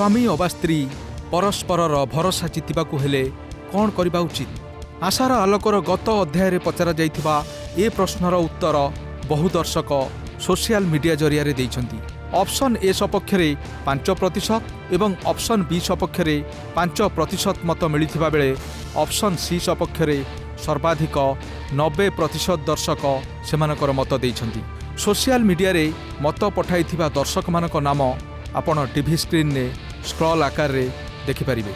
स्वामी अबा स्त्री परस्परर भरोसा जितिबाकु हेले कौन करबा उचित? आशार आलोकर गत अध्याय पचरा जाइथिबा ए प्रश्नर उत्तर बहु दर्शक सोशल मीडिया जरिया रे दैछंती। ऑप्शन ए सपक्ष रे 5% एवं ऑप्शन बी सपक्ष रे 5% मत मिलिथिबा बेले ऑप्शन सी सपक्ष रे सर्वाधिक 90% दर्शक सेमानकर मत दैछंती। सोशल मीडिया रे मत पठाइथिबा दर्शक मानक नाम आपण टीवी स्क्रीन रे स्क्रॉल आकार रे देखि परिबे।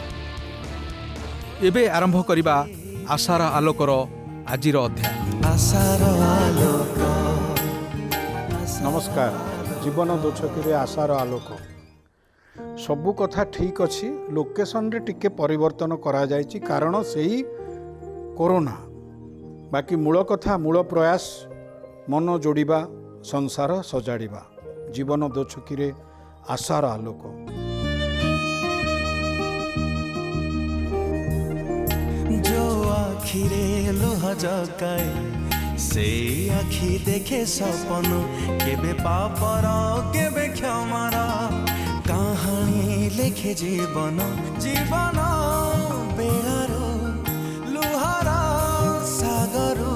एबे आरंभ करिबा आशार आलोकर आजिर अध्याय। नमस्कार, जीवन दोछकी आशार आलोक। सबु कथा ठीक अच्छी, लोकेशन रे टिके परिवर्तन करा जायछि कारण सेही कोरोना। बाकी मूल कथा मूल प्रयास मन जोड़िबा संसार सजाड़िबा। जीवन दोछकी रे आशार आलोक। जो आखिरे लुह जगाए से आखि देखे सपन केबे पापर केबे क्षमार कहानी लेखे जीवन जीवन बेलारो लुहार सागरू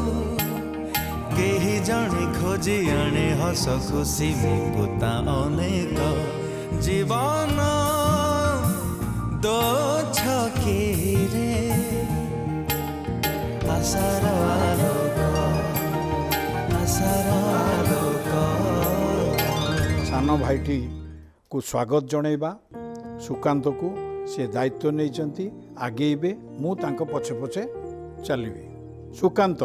केही जणे खोजी आणे हस खुशी मुकुता अनेक जीवन दो छके रे आशार आलोक आशार आलोक। सान भाईटी को स्वागत जनइबा सुकांत को से दायित्व नहीं आगेबे मु तांको पछे पछे चलिबे। सुकांत।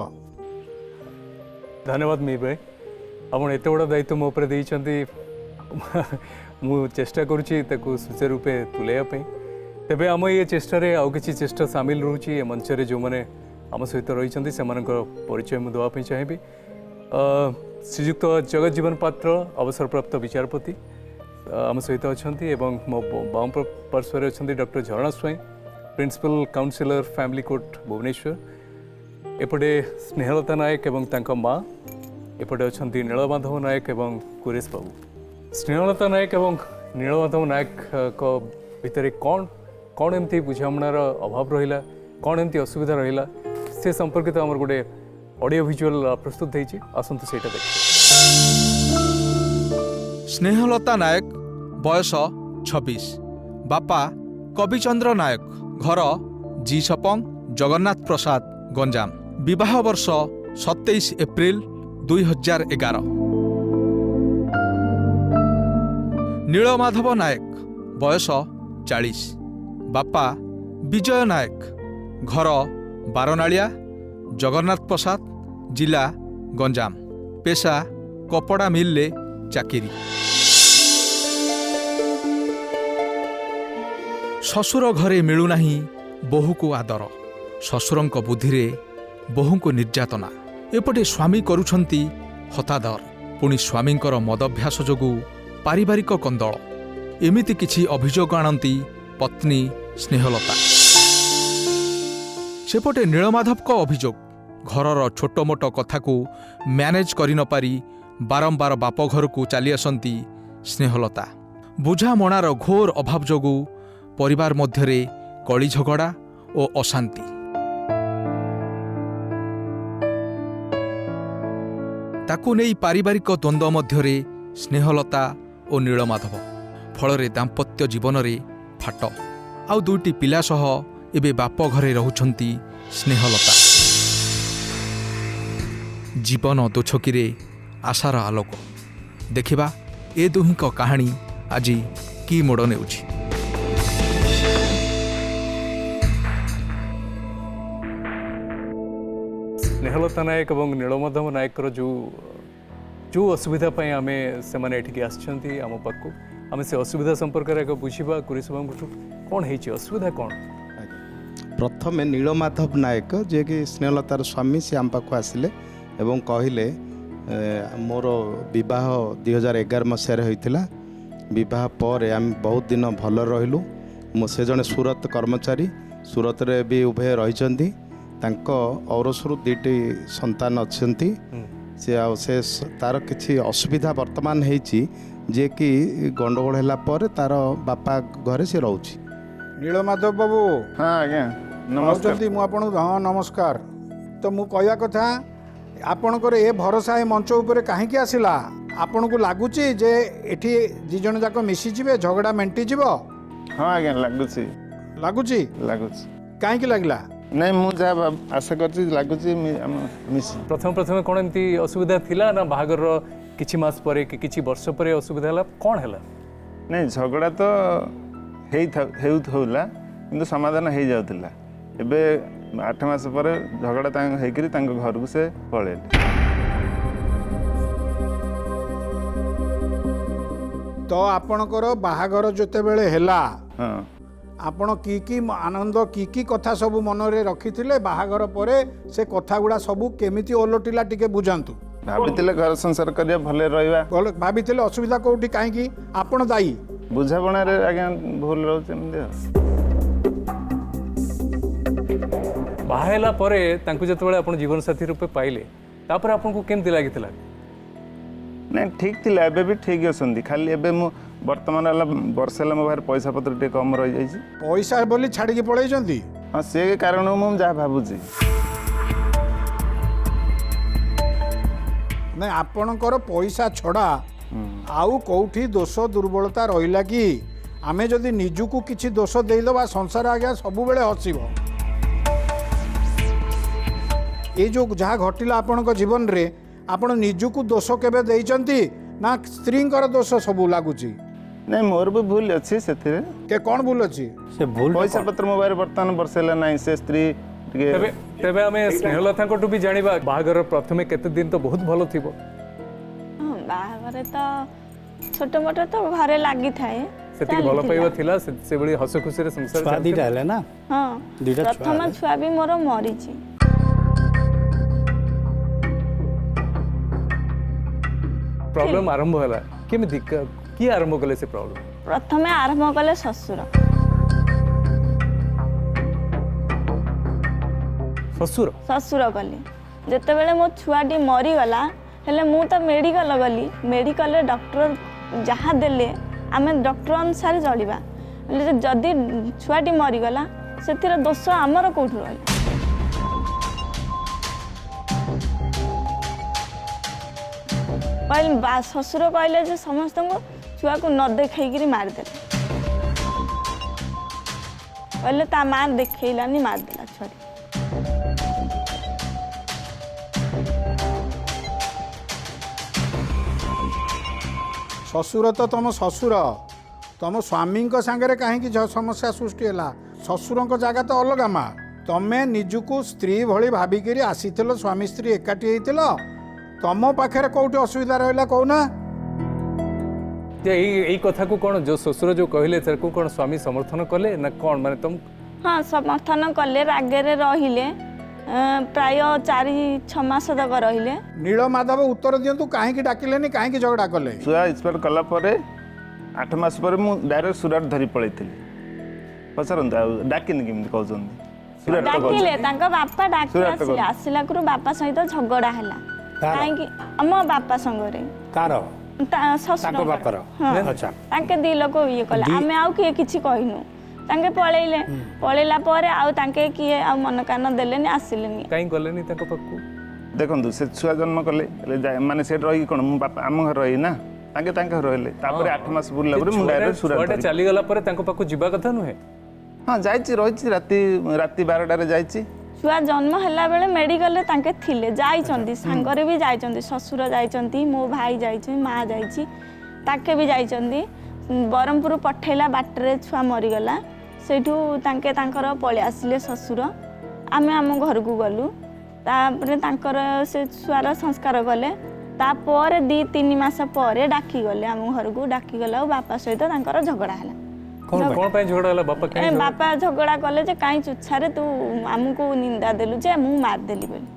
धन्यवाद मीर भाई, आपण एत बड़ा दायित्व मो ऊपर देइछंती। मु चेष्टा करूची ताकू सुचारू रूपे तुलेया तेबे आम ये चेष्टा रे आउ किछि चेष्टा शामिल रहूची। ए मंच रे जो माने आम सहित रही सेमानकर परिचय मु देवा चाहिए। श्रीजुक्त जगत जीवन पात्र अवसरप्राप्त विचारपति आम सहित अच्छा एवं मो बाम पार्श्वर अच्छा doctor Jharana Swain, principal counsellor family court Bhubaneswar. एपटे स्नेहलता नायक एवं तांका माँ, एपटे अच्छा नीलमाधव नायक एवं कुरेश बाबू। स्नेहलता नायक एवं नीलमाधव नायक को भितर कौन कौन एमती बुझामणार अभाव रहिला, कौन एमती असुविधा रहिला से संपर्कित आमर गोटे ऑडियो विजुअल प्रस्तुत होइछि। आसंतु सेटा देख। स्नेहलता नायक बयस 26, बापा कविचंद्र नायक, घर जी सपंग जगन्नाथ प्रसाद गंजाम, विवाह वर्ष 27 एप्रिल 2011। नीलमाधव नायक बयस 40, बापा विजय नायक, घर बारनालिया जगन्नाथ प्रसाद जिला गंजाम, पेशा कपड़ा मिल ले चाकिरी। शशुर घरे मिलुनाही बोहू को आदर, शशुरंक बुद्धिरे बोहू को निर्यातना। एपटे स्वामी करुछंती हतादर, पुणी स्वामींकर मदभ्यास जोगु पारिवारिक कंदल। एमिति किछि अभियोग आणंती पत्नी स्नेहलता। सेपटे नीलमाधव को अभियोग, घरर छोट मोट कथा को मैनेज करि न पारी बारंबार बाप घर को चली आसंती स्नेहलता। बुझामणार घोर अभाव जोगु परिवार मध्यरे कली झगड़ा और अशांति। ताकू नहीं पारिवारिक द्वंद्व मध्यरे स्नेहलता और नीलमाधव। फलरे दाम्पत्य जीवन रे फाट। आउ दुईटी पिला सह एबे बाप घरे रहुछंती स्नेहलता। जीवन दोछकी आशार आलोक। देखिबा ए दुहिंक कहानी आजी की मोड़ नेउछि। स्नेहलता नायक और नीलमाधव नायक जो जो असुविधा आम से एठिक आसछंती आम पाखु आम से असुविधा संपर्क में बुझा कुरेश बाबू कौन है असुविधा कौन। प्रथम नीलमाधव नायक जे कि स्नेहलतार स्वामी से आम पाखु आसिले एवं कहले मोर विवाह 2011 मसीह होता। विवाह पर आम बहुत दिन भल रहिलु। से जड़े सूरत कर्मचारी, सूरत रे भी उभय रही। औरसरू दुईटी संतान अच्छा से तार किसी असुविधा वर्तमान होती जे कि गंडगोल होला पर तार बापा घरे से रोची। नीलमाधव बाबू हाँ आज्ञा नमस्कार। कहते मु आपन हाँ नमस्कार। तो मु कहया कथा आपणकर ए भरोसा ए मंच उपरे काहेकि आसिला आपन को लागुची जे एठी दी जण जाक मिसी जिवे झगड़ा मेंटी जिवो हाँ आज्ञा लगुची लागुची लगुची काहेकि लागला नहीं मु जहाँ आशा करছি लगुची मिसी प्रथम प्रथम कौन एमती असुविधा थिला ना बाहागर किछि मास परे कि किछि वर्ष परे असुविधा हला कौन हला? नहीं झगड़ा तो हेउला किंतु समाधान हो जाउतिला। एबे 8 मास पर झगड़ा तांग हेकरी तांग घर को से पळेले। तो आपणकर बाहागर जते बेले हेला हाँ आपण की आनंद की कथा सब मन रे रखिथिले बाहागर परे से कथा गुडा सब केमिति ओलटिला टिके बुझांतु। भाबितिले घर संसार करिया भले रहइबा भले भाबिथिले असुविधा कोठी काहे कि आपण दायी बुझाबणा रे आज्ञा भूल रहउछ एमदे। बाहेला परे तांकु जतबेले आपण जीवन साथी रूपे पाइले तापर आपनको केमति लागितला? नहीं ठीक थिला एबे भी ठीक असंदी खाली एबे मु वर्तमान वाला वर्ष होला मो बाहर पैसा पत्र टे कम रहि जाइछि। पैसा बोली छाड़ी के पळैचंती हाँ से कारण मु जा भाबुछि नहीं आपणकर पैसा छड़ा आउ कौठी दोष दुर्बलता रहिला कि आमे जदि निजुकु किछि दोष देइदबा संसार आज्ञा सबु बेले हसिबो। ए जो जहाँ घटिला आपणक जीवन रे आपण निजुकु दोष केबे देइचंती ना स्त्रींकर दोष सबु लागुची? नहीं मोर भी भूल अच्छी से के कौन भूल अछि से भूल पैसा पत्र मोबाइल वर्तमान बरसेला नहीं से स्त्री तबे तबे हमें स्नेहलता को भी जानिबा बाहागर प्रथमे केते दिन तो बहुत भलो थिबो। हाँ बाहाघर तो छोट मोट तो घरे लगी थाए सेति भलो पाइबा थिला से बड़ी हस खुशी रे संसार छुआ चालते। दीटा है ना हाँ दुईटा छुआ प्रथम है। छुआ भी मोर मरीची। प्रॉब्लम आरंभ होला केमिति की आरंभ कले से प्रॉब्लम? प्रथमे आरंभ कले ससुर ससुर ससुर कले जेतेबेले मो छुआटी मरीगला हेले मु तो मेडिकल गली मेडिकल डॉक्टर जहाँ देले आमे डॉक्टर अनुसार चलिबा जदि छुआटी मरीगला से दोष आमर कौटू रही कहले ससुर कहले जे समस्त छुआ को न देखी मारिदेले कहले ता माँ देखलानी मारिदेला छुआटी। ससुर तो तुम ससुर तुम स्वामी सांगे कहीं समस्या सृष्टि है ससुर जगह तो अलग माँ तमें निजुक स्त्री भली भाविक आसी स्वामी स्त्री एकाठी होइतिल तुम पाखे कौटी असुविधा रहा कहना यही कथा को कौन जो ससुर जो कहले को कौन स्वामी समर्थन कले ना कौन माने तुम? हाँ समर्थन कले रागेरे रहिले प्राय 4-6 मास तक रहिले। नीलमाधव उत्तर दिंतु कहीं डाकिले कहीं झगड़ा कले छुआ एक्सपायर कला परे 8 मास पर मु डायरेक्ट सुराट धरी पळैथिली पचारंतु डाकिनी केमति कहउछन्ती सुराट तो डाकिले तांका बापा डाकी सुराट आसिले आसिला करू बापा सहित झगड़ा हैला काहेकि हम बापा संगरे कार ससुर ताको बापर हाँ अच्छा तांके दी लोक ये कले आमे आउ किए किछि कहिनु तांके पळैले पळैला परे आउ तांके किए आ मन कान देलेनी आसिलेनी काई गलेनी ताको पक्कू देखंतु से छुआ जन्म कले माने से रही कोन मु बापा आम घर रही ना तांके तांके रहले तापर 8 मास बुलला पर मु डायरेक्ट सुराट छुआटा चली गला परे ताको पक्कू जिबा कथा नुहे? हां जाईची रहिची राती 12 रे जाईची छुआ जन्म हैला बेले मेडिकल रे तांके थिले जाइचंती सांगरे भी जाइचंती ससुर जाइचंती मो भाई जाइची माँ जाइची ताके भी जाइचंती बरमपुर पठेला बाटरे छुआ मरीगला सेठू तांके तांकर पळे आसिले ससुर आमे आम घर को गलु तापरे तांकर से छुआर संस्कार कले तापर 2-3 मास पर डाकी गले आम घर को डाकी गला बापा सहित तांकर झगड़ा हैला। कौन पे झगड़ा होला बापा ए बापा झगड़ा कले जे काई चुच्छारे तू आमको निंदा देलु जे मु मार देली बोली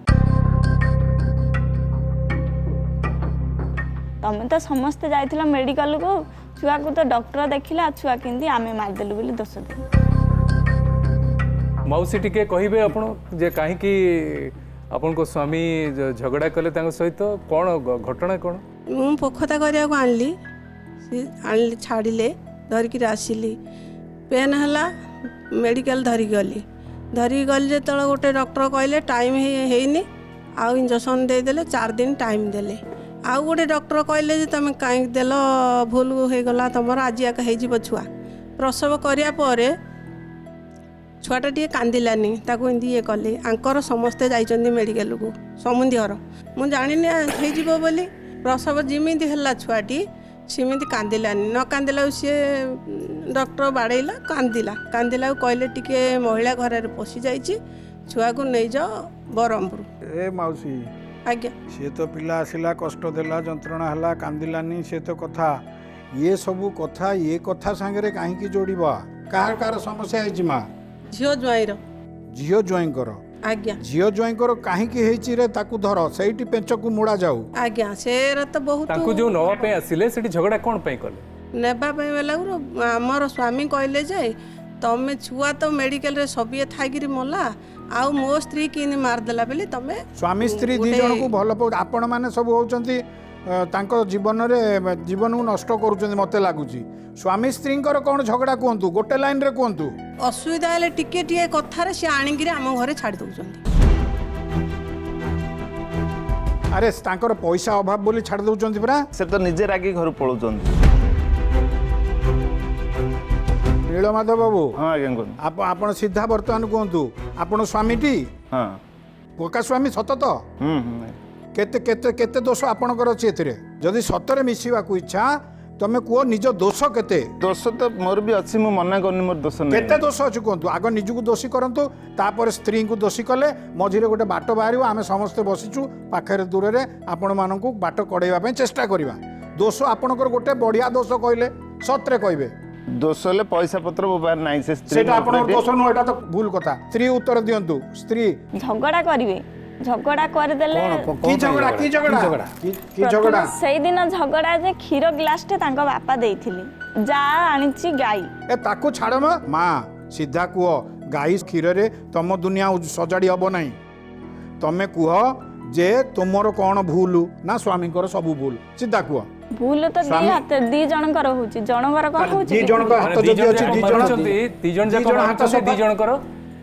तमे तो समस्त जाइथिला मेडिकल को छुआ को तो डॉक्टर देखिला छुआ किंदी आमे मार देलु बोली दोष दे। मौसी टिके कहिबे आपण जे काहे कि आपण को स्वामी झगड़ा कले तांग सहित कोन घटना कोन? ମୁଁ ପୋଖତା କରିବାକୁ ଆଣିଲି ଆଣିଲି ଛାଡ଼ିଲେ ଧରିକିରି ଆସିଲି ପେନ୍ ହେଲା ମେଡ଼ିକାଲ ଧରିକି ଗଲି ଯେତେବେଳେ ଗୋଟେ ଡକ୍ଟର କହିଲେ ଟାଇମ୍ ହେଇନି ଆଉ ଇଞ୍ଜେକ୍ସନ୍ ଦେଇଦେଲେ 4 ଦିନ ଟାଇମ୍ ଦେଲେ ଆଉ ଗୋଟେ ଡକ୍ଟର କହିଲେ ଯେ ତୁମେ କାହିଁକି ଦେଲ ଭୁଲ ହେଇଗଲା ତୁମର ଆଜି ଏକା ହେଇଯିବ ଛୁଆ ପ୍ରସବ କରିବା ପରେ ଛୁଆଟା ଟିକେ କାନ୍ଦିଲାନି ତାକୁ ଏମିତି ଇଏ କଲି ଆଙ୍କର ସମସ୍ତେ ଯାଇଛନ୍ତି ମେଡ଼ିକାଲକୁ ସମୁଦି ଘର ମୁଁ ଜାଣିନି ହେଇଯିବ ବୋଲି ପ୍ରସବ ଯେମିତି ହେଲା ଛୁଆଟି ସେମିତି କାନ୍ଦିଲାନି ନ କାନ୍ଦିଲାକୁ ସିଏ ଡକ୍ଟର ବାଡ଼େଇଲା କାନ୍ଦିଲାକୁ କହିଲେ ଟିକେ ମହିଳା ଘରରେ ପଶିଯାଇଛି ଛୁଆକୁ ନେଇଯାଅ ବ୍ରହ୍ମପୁର ଏ ମାଉସୀ ଆଜ୍ଞା ସିଏ ତ ପିଲା ଆସିଲା କଷ୍ଟ ଦେଲା ଯନ୍ତ୍ରଣା ହେଲା କାନ୍ଦିଲାନି ସେ ତ କଥା ଇଏ ସବୁ କଥା ଇଏ କଥା ସାଙ୍ଗରେ କାହିଁକି ଯୋଡ଼ିବା କାହାର ସମସ୍ୟା ହେଇଛି ମା ଝିଅ ଜ୍ୱାଇଁର ଝିଅ ଜ୍ୱାଇଁଙ୍କର ଆଜ୍ଞା ଝିଅ ଜ୍ୱାଇଁଙ୍କର କାହିଁକି ହେଇଛି ରେ ତାକୁ ଧର ସେଇଠି ପେଞ୍ଚକୁ ମୋଡ଼ା ଯାଉ ଆଜ୍ଞା ସେରା ତ ବହୁତ ତାଙ୍କୁ ଯୋଉ ନବା ପାଇଁ ଆସିଲେ ସେଠି ଝଗଡ଼ା କ'ଣ ପାଇଁ କଲେ ନେବା ପାଇଁ ବେଲାକୁ ଆମର ସ୍ୱାମୀ କହିଲେ ଯେ ତମେ ଛୁଆ ତ ମେଡ଼ିକାଲରେ ସବିଏ ଥାଇକିରି ମଲା ଆଉ ମୋ ସ୍ତ୍ରୀ କିନି ମାରିଦେଲା ବୋଲି ତମେ ସ୍ୱାମୀ ସ୍ତ୍ରୀ ଦି ଜଣକୁ ଭଲ ପାଉ ଆପଣମାନେ ସବୁ ହଉଛନ୍ତି ତାଙ୍କ ଜୀବନକୁ ନଷ୍ଟ କରୁଛନ୍ତି ମୋତେ ଲାଗୁଛି ସ୍ୱାମୀ ସ୍ତ୍ରୀଙ୍କର କ'ଣ ଝଗଡ଼ା କୁହନ୍ତୁ ଗୋଟେ ଲାଇନରେ କୁହନ୍ତୁ ଅସୁବିଧା ହେଲେ ଟିକେ ଟିକେ କଥାରେ ସେ ଆଣିକିରି ଆମ ଘରେ ଛାଡ଼ି ଦେଉଛନ୍ତି ଆରେ ତାଙ୍କର ପଇସା ଅଭାବ ବୋଲି ଛାଡ଼ି ଦେଉଛନ୍ତି ପରା ସେ ତ ନିଜେ ରାଗି ଘରୁ ପଳାଉଛନ୍ତି। ନୀଳମାଧବ ବାବୁ ହଁ ଆଜ୍ଞା କୁହନ୍ତୁ। ଆପଣ ସିଧା ବର୍ତ୍ତମାନ କୁହନ୍ତୁ ଆପଣ ସ୍ୱାମୀଟି ହଁ ପକ୍କା ସ୍ୱାମୀ ସତ ତ କେତେ କେତେ କେତେ ଦୋଷ ଆପଣଙ୍କର ଅଛି ଏଥିରେ ଯଦି ସତରେ ମିଶିବାକୁ ଇଚ୍ଛା ତମେ କୁହ ନିଜ ଦୋଷ କେତେ ଦୋଷ ତ ମୋର ବି ଅଛି ମୁଁ ମନା କରୁନି ମୋର ଦୋଷ ନାହିଁ କେତେ ଦୋଷ ଅଛି କୁହନ୍ତୁ ଆଗ ନିଜକୁ ଦୋଷୀ କରନ୍ତୁ ତାପରେ ସ୍ତ୍ରୀଙ୍କୁ ଦୋଷୀ କଲେ ମଝିରେ ଗୋଟେ ବାଟ ବାହାରିବ ଆମେ ସମସ୍ତେ ବସିଛୁ ପାଖରେ ଦୂରରେ ଆପଣମାନଙ୍କୁ ବାଟ କଢ଼େଇବା ପାଇଁ ଚେଷ୍ଟା କରିବା ଦୋଷ ଆପଣଙ୍କର ଗୋଟେ ବଢ଼ିଆ ଦୋଷ କହିଲେ ସତରେ କହିବେ ଦୋଷ ହେଲେ ପଇସା ପତ୍ର ମୋ ପାଖରେ ନାହିଁ ସେ ସ୍ତ୍ରୀ ସେଟା ଆପଣଙ୍କର ଦୋଷ ନୁହଁ ଏଟା ତ ଭୁଲ କଥା ସ୍ତ୍ରୀ ଉତ୍ତର ଦିଅନ୍ତୁ ସ୍ତ୍ରୀ ଝଗଡ଼ା କରିବେ ଝଗଡ଼ା କରିଦେଲେ କି ଝଗଡ଼ା ସେଇଦିନ ଝଗଡ଼ା ଯେ କ୍ଷୀର ଗ୍ଲାସଟେ ତାଙ୍କ ବାପା ଦେଇଥିଲେ ଯା ଆଣିଛି ଗାଈ ଏ ତାକୁ ଛାଡ଼ ମା ସିଧା କୁହ ଗାଈ କ୍ଷୀରରେ ତମ ଦୁନିଆ ସଜାଡ଼ି ହବ ନାହିଁ ତମେ କୁହ ଯେ ତୁମର କ'ଣ ଭୁଲ ନା ସ୍ୱାମୀଙ୍କର ସବୁ ଭୁଲ ସିଧା କୁହ ଭୁଲ ତ ଦି ଜଣଙ୍କର ହଉଛି ଜଣଙ୍କର କ'ଣ ହଉଛି ଦି ଜଣଙ୍କ ହାତ ଯଦି ଅଛି ଦି ଜଣ ଦି ଜଣଙ୍କର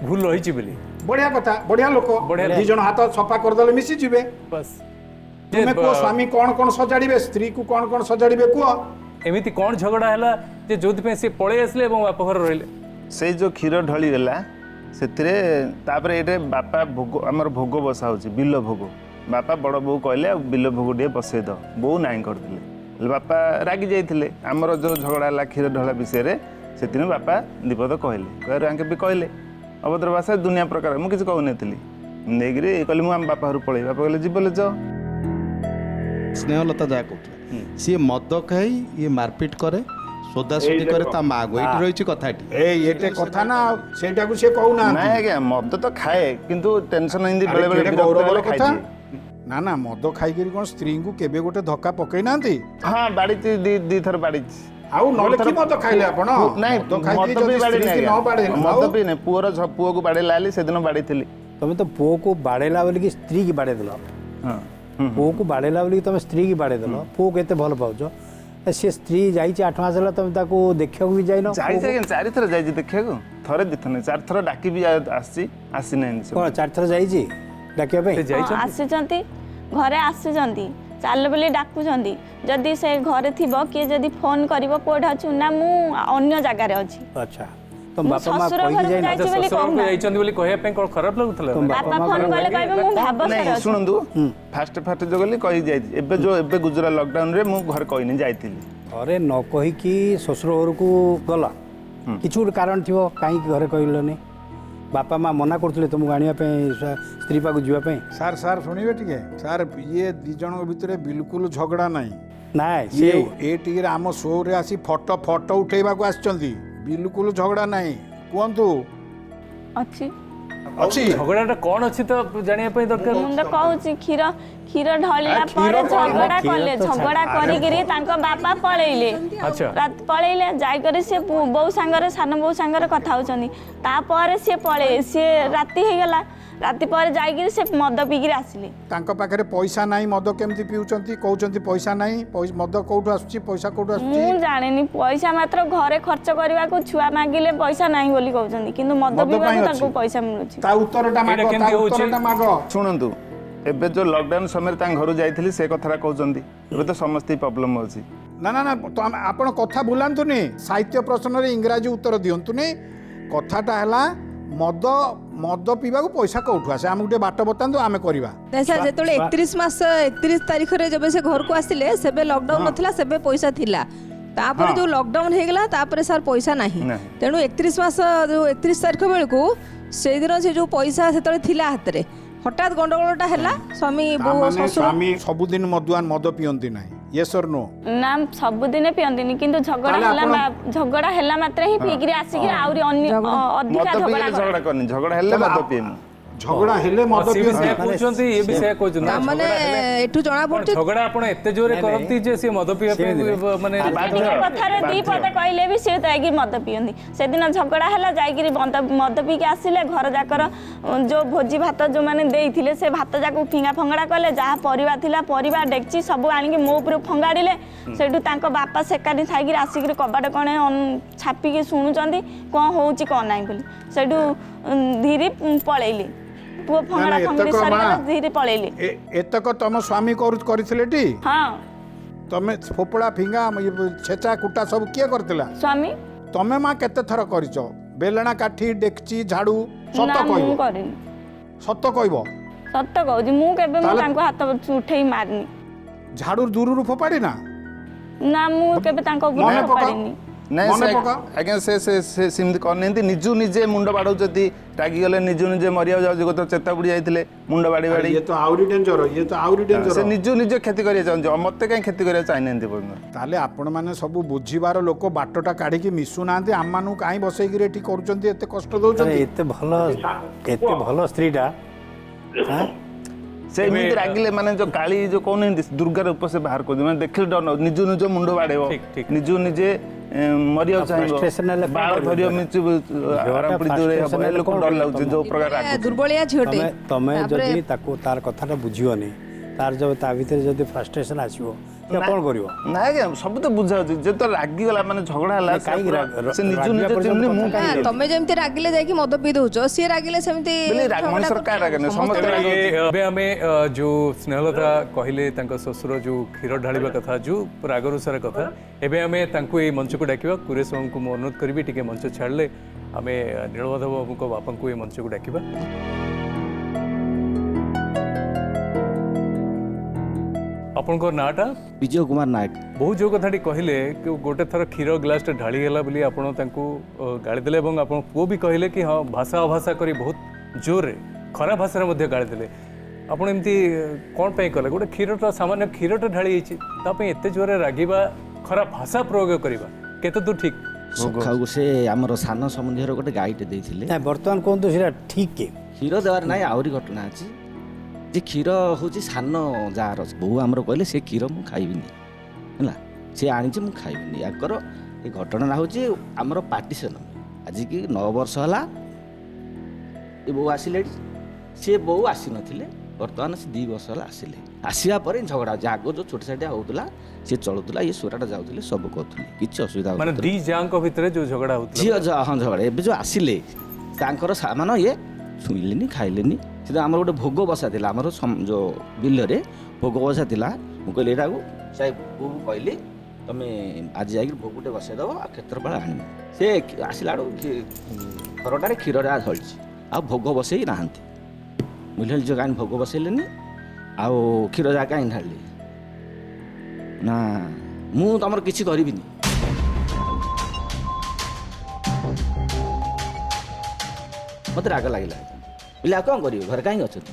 ଭୁଲ ରହିଛି ବୋଲି ବଢିଆ କଥା ବଢିଆ ଲୋକ ଦି ଜଣ ହାତ ସଫା କରିଦେଲେ ମିଶିଯିବେ ବାସ୍ ତୁମେ କୁହ ସ୍ୱାମୀ କ'ଣ ସଜାଡ଼ିବେ ସ୍ତ୍ରୀକୁ କ'ଣ ସଜାଡ଼ିବେ କୁହ ଏମିତି କ'ଣ ଝଗଡ଼ା ହେଲା ଯେ ଯୋଉଥିପାଇଁ ସେ ପଳେଇ ଆସିଲେ ଏବଂ ବାପ ଘରେ ରହିଲେ ସେଇ ଯୋଉ କ୍ଷୀର ଢଳିଗଲା ସେଥିରେ ତାପରେ ଏଇଟା ବାପା ଭୋଗ ଆମର ଭୋଗ ବସା ହେଉଛି ବିଲ ଭୋଗ ବାପା ବଡ଼ ବୋଉ କହିଲେ ଆଉ ବିଲ ଭୋଗ ଟିକେ ବସେଇ ଦବ ବୋଉ ନାହିଁ କରିଥିଲେ ହେଲେ ବାପା ରାଗି ଯାଇଥିଲେ ଆମର ଯୋଉ ଝଗଡ଼ା ହେଲା କ୍ଷୀର ଢଳା ବିଷୟରେ ସେଥିପାଇଁ ବାପା ଦୀପଦ କହିଲେ ଆଙ୍କେ ବି କହିଲେ ଅଭଦ୍ର ଭାଷା ଦୁନିଆ ପ୍ରକାର ମୁଁ କିଛି କହୁନଥିଲି ନେଇକିରି କହିଲି ମୁଁ ଆମ ବାପା ଘରୁ ପଳେଇ ବାପା କହିଲେ ଯିବ ଯାଅ ସ୍ନେହଲତା ଯାହା କହୁଥିଲା ସିଏ ମଦ ଖାଇ ଇଏ ମାରପିଟ କରେ ସୋଦାସୋଦି କରେ ତା ମାଆକୁ ଏଇଠି ରହିଛି କଥାଟି ଏଇଟେ କଥା ନା ସେଇଟାକୁ ସିଏ କହୁନାହାନ୍ତି ନାଇଁ ଆଜ୍ଞା ମଦ ତ ଖାଏ କିନ୍ତୁ ଟେନସନ୍ ଏମିତି ବେଳେ ବେଳେ ଗୌରବର କଥା ନା ମଦ ଖାଇକିରି କ'ଣ ସ୍ତ୍ରୀଙ୍କୁ କେବେ ଗୋଟେ ଧକ୍କା ପକେଇ ନାହାନ୍ତି ହଁ ବାଡ଼ିଛି ଦି ଥର ବାଡ଼ିଛି ଆଉ ନହେଲେ କି ମଦ ଖାଇଲେ ଆପଣ ନାଇଁ ମଦ ବି ବାଡ଼େଇନି ପୁଅକୁ ବାଡ଼େଇଲା ହେଲି ସେଦିନ ବାଡ଼େଇଥିଲି ତମେ ତ ପୁଅକୁ ବାଡ଼େଇଲା ବୋଲିକି ସ୍ତ୍ରୀ କି ବାଡ଼େଇ ଦେଲ ପୁଅକୁ ବାଡ଼େଇଲା ବୋଲିକି ତମେ ସ୍ତ୍ରୀ କି ବାଡ଼େଇ ଦେଲ ପୁଅକୁ ଏତେ ଭଲ ପାଉଛ ସେ ସ୍ତ୍ରୀ ଯାଇଛି 8 ମାସ ହେଲା ତମେ ତାକୁ ଦେଖିବାକୁ ବି ଯାଇନ ଯାଇଛି ଆଜ୍ଞା 4 ଥର ଯାଇଛି ଦେଖିବାକୁ ଥରେ ଦିଥର ନାହିଁ 4 ଥର ଡାକି ବି ଆସିଛି ଆସିନାହିଁ କ'ଣ 4 ଥର ଯାଇଛି ଡାକିବା ପାଇଁ ଆସିଛନ୍ତି ଘରେ ଆସିଛନ୍ତି ଚାଲ ବୋଲି ଡାକୁଛନ୍ତି ଯଦି ସେ ଘରେ ଥିବ କିଏ ଯଦି ଫୋନ କରିବ କୋଉଠି ଅଛୁ ନା ମୁଁ ଅନ୍ୟ ଜାଗାରେ ଅଛି ଆଚ୍ଛା ତମ ବାପା ମା କହିକି ଯାଇଛନ୍ତି ବୋଲି କହିବା ପାଇଁ କ'ଣ ଖରାପ ଲାଗୁଥିଲା ବାପା ଫୋନ କଲେ କହିବେ ମୁଁ ଭାବସାରେ ଅଛି ଶୁଣନ୍ତୁ ଫାଷ୍ଟ ଯୋଉ ଗଲି କହି ଯାଇଛି ଏବେ ଗୁଜୁରା ଲକଡାଉନରେ ମୁଁ ଘରେ କହିନି ଯାଇଥିଲି ଘରେ ନ କହିକି ଶ୍ୱଶୁର ଘରକୁ ଗଲା କିଛି ଗୋଟେ କାରଣ ଥିବ କାହିଁକି ଘରେ କହିଲନି ବାପା ମା ମନା କରୁଥିଲେ ତୁମକୁ ଆଣିବା ପାଇଁ ସ୍ତ୍ରୀ ପାଖକୁ ଯିବା ପାଇଁ ସାର୍ ଶୁଣିବେ ଟିକେ ସାର୍ ଇଏ ଦି ଜଣଙ୍କ ଭିତରେ ବିଲକୁଲ ଝଗଡ଼ା ନାହିଁ ନାଇଁ ଏ ଟିକେ ଆମ ଶୋରେ ଆସି ଫଟୋ ଉଠେଇବାକୁ ଆସିଛନ୍ତି ବିଲକୁଲ ଝଗଡ଼ା ନାହିଁ କୁହନ୍ତୁ ଅଛି ଝଗଡ଼ାଟା କ'ଣ ଅଛି ତ ଜାଣିବା ପାଇଁ ଦରକାର ମୁଁ ତ କହୁଛି କ୍ଷୀର ଢଳିଲା ପରେ ଝଗଡ଼ା କଲେ ଝଗଡ଼ା କରିକିରି ତାଙ୍କ ବାପା ପଳେଇଲେ ପଳେଇଲେ ଯାଇକରି ସେ ବୋଉ ସାଙ୍ଗରେ ସାନ ବୋଉ ସାଙ୍ଗରେ କଥା ହଉଛନ୍ତି ତାପରେ ସିଏ ପଳେଇ ସିଏ ରାତି ହେଇଗଲା राति पर जाइकिरी से मद पीकिरी आसिले ତାଙ୍କ ପାଖରେ ପଇସା ନାହିଁ ମଦ କେମିତି ପିଉଛନ୍ତି କହୁଛନ୍ତି ପଇସା ନାହିଁ ମଦ କୋଉଠୁ ଆସୁଛି ପଇସା କୋଉଠୁ ଆସୁଛି ମୁଁ ଜାଣିନି ପଇସା ମାତ୍ର ଘରେ ଖର୍ଚ୍ଚ କରିବାକୁ ଛୁଆ ମାଗିଲେ ପଇସା ନାହିଁ ବୋଲି କହୁଛନ୍ତି କିନ୍ତୁ ମଦ ମଦ ପାଇଁ ପିଇବାକୁ ଅଛି। ତାଙ୍କୁ ପଇସା ମିଳୁଛି ତା ଉତ୍ତରଟା ମାଗ ଏଇଟା ତା କେମିତି ହଉଛି? ଉତ୍ତରଟା ମାଗ ଶୁଣନ୍ତୁ ଏବେ ଯୋଉ ଲକଡାଉନ ସମୟରେ ତାଙ୍କ ଘରୁ ଯାଇଥିଲି ସେ କଥାଟା କହୁଛନ୍ତି ଏବେ ତ ସମସ୍ତେ ପ୍ରୋବ୍ଲେମ ଅଛି ନା ନା ନା ତ ଆପଣ କଥା ଭୁଲାନ୍ତୁନି ସାହିତ୍ୟ ପ୍ରଶ୍ନରେ ଇଂରାଜୀ ଉତ୍ତର ଦିଅନ୍ତୁନି କଥାଟା ହେଲା ମଦ ମଦ ପିଇବାକୁ ପଇସା କୋଉଠୁ ଆସେ ଆମକୁ ଟିକେ ବାଟ ବତାନ୍ତୁ ଆମେ କରିବା ସାର୍ ଯେତେବେଳେ 31 ମାସ 31 ତାରିଖରେ ଯେବେ ସେ ଘରକୁ ଆସିଲେ ସେବେ ଲକଡାଉନ ନଥିଲା ସେବେ ପଇସା ଥିଲା ତାପରେ ଯୋଉ ଲକଡାଉନ ହେଇଗଲା ତାପରେ ସାର୍ ପଇସା ନାହିଁ ନାହିଁ। ତେଣୁ 31 ମାସ ଯୋଉ 31 ତାରିଖ ବେଳକୁ ସେଇଦିନ ସେ ଯୋଉ ପଇସା ସେତେବେଳେ ଥିଲା ହାତରେ ହଠାତ୍ ଗଣ୍ଡଗୋଳଟା ହେଲା ସ୍ୱାମୀ ବୋଉ ତାମାନେ ଶ୍ୱଶୁର ସ୍ୱାମୀ ସବୁଦିନ ମଦୁଆନ ମଦ ପିଅନ୍ତି ନାହିଁ ୟେସ୍ ଅର୍ ନୋ ନା ସବୁଦିନେ ପିଅନ୍ତିନି କିନ୍ତୁ ଝଗଡା ହେଲା ମାତ୍ରେ ହିଁ ପିଇକିରି ଆସିକି ଆହୁରି ଅଧିକା ମଦ ଝଗଡା ପିଇଲେ ଝଗଡା କରିନି ଝଗଡା ହେଲେ ମଦ ପିଏନି ଝଗଡ଼ା ହେଲେ ମଦ ସିଏ ବି ପିଅନ୍ତି ସେୟା କହୁଛନ୍ତି ଇଏ ବି ସେୟା କହୁଛନ୍ତି ନା, ମାନେ ଝଗଡ଼ା ହେଲେ- ଏଠୁ ଜଣା କଣ ପଡୁଛି ଝଗଡ଼ା ଆପଣ ଏତେ ଜୋରେ କରନ୍ତି ଯେ ସିଏ ମଦ ପିଇବା ପାଇଁ ମାନେ ଟିକେ କଥାରେ ଦି ପଦ କହିଲେ ବି ସିଏ ଯାଇକି ମଦ ପିଅନ୍ତି ସେଦିନ ଝଗଡା ହେଲା ଯାଇକିରି ମଦ ପିଇକି ଆସିଲେ ଘର ଯାକର ଯୋଉ ଭୋଜି ଭାତ ଯୋଉମାନେ ଦେଇଥିଲେ ସେ ଭାତ ଯାକୁ ଫିଙ୍ଗା ଫଙ୍ଗଡ଼ା କଲେ ଯାହା ପରିବା ଥିଲା ପରିବା ଡେକ୍ଚି ସବୁ ଆଣିକି ମୋ ଉପରେ ଫଙ୍ଗାଡ଼ିଲେ ସେଇଠୁ ତାଙ୍କ ବାପା ସେକାଠି ଥାଇକିରି ଆସିକିରି କବାଟ କଣେ ଛାପିକି ଶୁଣୁଛନ୍ତି କ'ଣ ହେଉଛି କ'ଣ ନାହିଁ ବୋଲି ସେଇଠୁ ଧୀରେ ପଳେଇଲେ ପୁଅ ଫଙ୍ଗଡ଼ା ଫଙ୍ଗଡ଼ି ସରିଗଲା ଧୀରେ ପଳେଇଲେ ଏତକ ତମ ସ୍ୱାମୀ କରିଥିଲେ ଟି ହଁ ତମେ ଫୋପଡ଼ା ଫିଙ୍ଗା ଛେଚା କୁଟା ସବୁ କିଏ କରିଥିଲା ସ୍ୱାମୀ ତମେ ମା କେତେ ଥର କରିଛ ବେଲଣା କାଠି ଡେକ୍ଚି ଝାଡୁ ସତ ନା କହିବ ମୁଁ କରିନି ସତ କହିବ ସତ କହୁଛି ମୁଁ କେବେ ମୁଁ ତାଙ୍କୁ ହାତ ଉଠେଇ ମାରିନି ଝାଡୁ ଦୂରରୁ ଫୋପାଡ଼ି ନା ନା ମୁଁ କେବେ ତାଙ୍କ ଉପରେ ମନେ ପକା। ଫୋପାଡ଼ିନି ନାଇଁ ମନେ ସେ ପକା। ଆଜ୍ଞା ସେ ସେମିତି କରିନାହାନ୍ତି ନିଜୁ ନିଜେ ମୁଣ୍ଡ ବାଡ଼ଉଛନ୍ତି ରାଗିଗଲେ ନିଜୁ ନିଜେ ମରିବାକୁ ଯାଉଛି ଗୋଟେ ଚେତା ବୁଡ଼ି ଯାଇଥିଲେ ମୁଣ୍ଡ ବାଡ଼ି ବାଡ଼ି ଇଏ ତ ଆହୁରି ଡେଞ୍ଜର ଇଏ ତ ଆହୁରି ସେ ଡେଞ୍ଜର ନିଜୁ ନିଜେ କ୍ଷତି କରିବାକୁ ଚାହୁଁଛି ମତେ କାହିଁ କ୍ଷତି କରିବାକୁ ଚାହିଁନାହାନ୍ତି ପର୍ଯ୍ୟନ୍ତ ତାହେଲେ ଆପଣମାନେ ସବୁ ବୁଝିବାର ଲୋକ ବାଟଟା କାଢିକି ମିଶୁନାହାନ୍ତି ଆମମାନଙ୍କୁ କାହିଁ ବସେଇକିରି ଏଠି କରୁଛନ୍ତି ଏତେ କଷ୍ଟ ଦଉଛନ୍ତି ଏତେ ଭଲ ସ୍ତ୍ରୀଟା ଆଁ? ସେ ଏମିତି ରାଗିଲେ ମାନେ ଯୋଉ କାଳି ଯୋଉ କହୁନାହାନ୍ତି ଦୁର୍ଗା ରୂପ ସେ ବାହାର କରୁଛନ୍ତି ମାନେ ଦେଖିଲେ ଡର ନିଜୁ ନିଜ ମୁଣ୍ଡ ବାଡ଼େଇବ ଠିକ, ଠିକ। ନିଜୁ ନିଜେ ମରିବାକୁ frustration ହେଲେ ଚାହିଁବ କଣ ବାଳ କରିବ? ଧରିବ ମିଚୁ ଆରାମ ପଡ଼ି ଦୂରେଇ ହବ ଏ ଲୋକ ଡର ଲାଗୁଛି ଯୋଉ ପ୍ରକାର ରାଗୁଛି ଦୁର୍ବଳିଆ ଝିଅଟେ ତମେ ତାପରେ ଯଦି ତାକୁ ତାର କଥାଟା ବୁଝିବନି ତାର ଯୋଉ ତା ଭିତରେ ଯଦି ଫ୍ରଷ୍ଟ୍ରେସନ ଆସିବ ସେ କ'ଣ କରିବ ନାଇଁ ଆଜ୍ଞା ସବୁ ତ ବୁଝାଉଛି ଯେ ତ ରାଗିଗଲା ମାନେ ଝଗଡ଼ା ହେଲା ସେ କାହିଁକି ପୁରା- ରାଗ- ସେ ନିଜୁ ରାଗିବା ନିଜେ ପର୍ଯ୍ୟନ୍ତ ଚିହ୍ନି ମୁଁ କଥା କାହିଁକି ନା, ତମେ ଯେମିତି ରାଗିଲେ ଯାଇକି ମଦ ପିଇ ଦଉଛ ସିଏ ରାଗିଲେ ସେମିତି ବୋଲି ଝଗଡ଼ା ମଣିଷର କାହା ରାଗ ନାହିଁ, ସମସ୍ତେ ସମସ୍ତେ ରାଗ। ଏବେ ଆମେ ଯୋଉ ସ୍ନେହଲତା କହିଲେ ତାଙ୍କ ଶ୍ୱଶୁର ଯୋଉ କ୍ଷୀର ଢାଳିବା କଥା ଯୋଉ ରାଗରୁଷାର କଥା ଏବେ ଆମେ ତାଙ୍କୁ ଏଇ ମଞ୍ଚକୁ ଡାକିବା କୁରେଶ ବାବୁଙ୍କୁ ମୁଁ ଅନୁରୋଧ କରିବି ଟିକେ ମଞ୍ଚ ଛାଡ଼ିଲେ ଆମେ ନୀଳମାଧବ ବାବୁଙ୍କ ବାପାଙ୍କୁ ଏଇ ମଞ୍ଚକୁ ଡାକିବା ଆପଣଙ୍କ ନାଁଟା ବିଜୟ କୁମାର ନାୟକ ବହୁ ଯୋଉ କଥାଟି କହିଲେ କି ଗୋଟେ ଥର କ୍ଷୀର ଗ୍ଲାସଟା ଢାଳିଗଲା ବୋଲି ଆପଣ ତାଙ୍କୁ ଗାଳି ଦେଲେ ଏବଂ ଆପଣ ପୁଅ ବି କହିଲେ କି ହଁ ଭାଷା ଅଭାଷା କରି ବହୁତ ଜୋରରେ ଖରାପ ଭାଷାରେ ମଧ୍ୟ ଗାଳି ଦେଲେ ଆପଣ ଏମିତି କ'ଣ ପାଇଁ କଲେ ଗୋଟେ କ୍ଷୀରଟା ସାମାନ୍ୟ କ୍ଷୀରଟା ଢାଳି ହେଇଛି ତା ପାଇଁ ଏତେ ଜୋରରେ ରାଗିବା ଖରାପ ଭାଷା ପ୍ରୟୋଗ କରିବା କେତେ ଦୂର ଠିକ୍ ସକାଳୁ ସେ ଆମର ସାନ ସମ୍ବନ୍ଧୀୟର ଗୋଟେ ଗାଈଟେ ଦେଇଥିଲେ ନାଇଁ ବର୍ତ୍ତମାନ କୁହନ୍ତୁ ସେଇଟା ଠିକ୍ କି କ୍ଷୀର ଦେବାର ନାହିଁ ଆହୁରି ଘଟଣା ଅଛି ଯେ କ୍ଷୀର ହେଉଛି ସାନ ଯାହାର ବୋଉ ଆମର କହିଲେ ସେ କ୍ଷୀର ମୁଁ ଖାଇବିନି ହେଲା ସେ ଆଣିଛି ମୁଁ ଖାଇବିନି ୟାଙ୍କର ଏ ଘଟଣାଟା ହେଉଛି ଆମର ପାର୍ଟିସନ୍ ଆଜିକି 9 ବର୍ଷ ହେଲା ଏ ବୋଉ ଆସିଲେ ସେ ବୋଉ ଆସିନଥିଲେ ବର୍ତ୍ତମାନ ସେ 2 ବର୍ଷ ହେଲା ଆସିଲେ ଆସିବା ପରେ ଝଗଡ଼ା ହେଉଛି ଆଗ ଯେଉଁ ଛୋଟ ଛାଟିଆ ହେଉଥିଲା ସେ ଚଳୁଥିଲା ଇଏ ସୁରାଟା ଯାଉଥିଲେ ସବୁ କରୁଥିଲେ କିଛି ଅସୁବିଧା ମାନେ ହେଉନଥିଲା ଦି ଯାଙ୍କ ଭିତରେ ଯୋଉ ଝଗଡ଼ା ହଉଥିଲା ଝିଅ ହଁ ଝଗଡ଼ା ଏବେ ଯେଉଁ ଆସିଲେ ତାଙ୍କର ସାମାନ ଇଏ ଛୁଇଁଲେନି ଖାଇଲେନି ସେଟା ଆମର ଗୋଟେ ଭୋଗ ବସା ଥିଲା ଆମର ଯେଉଁ ବିଲରେ ଭୋଗ ବସା ଥିଲା ମୁଁ କହିଲି ଏଇଟାକୁ ସେ ବୋଉକୁ କହିଲି ତମେ ଆଜି ଯାଇକି ଭୋଗଟେ ବସେଇଦେବ ଆଉ କ୍ଷେତ୍ରପାଳ ଆଣିବ ସେ ଆସିଲା ବେଳକୁ ଖରଟାରେ କ୍ଷୀରରେ ଧଳିଛି ଆଉ ଭୋଗ ବସେଇ ନାହାନ୍ତି ବୁଝିଲେ ଝିଅ କାହିଁକି ଭୋଗ ବସେଇଲେନି ଆଉ କ୍ଷୀର ଯାହା କାହିଁକି ଢାଳିଲେ ନା ମୁଁ ତମର କିଛି କରିବିନି ମୋତେ ରାଗ ଲାଗିଲା ବୋଲେ ଆଉ କ'ଣ କରିବେ ଘରେ କାହିଁକି ଅଛନ୍ତି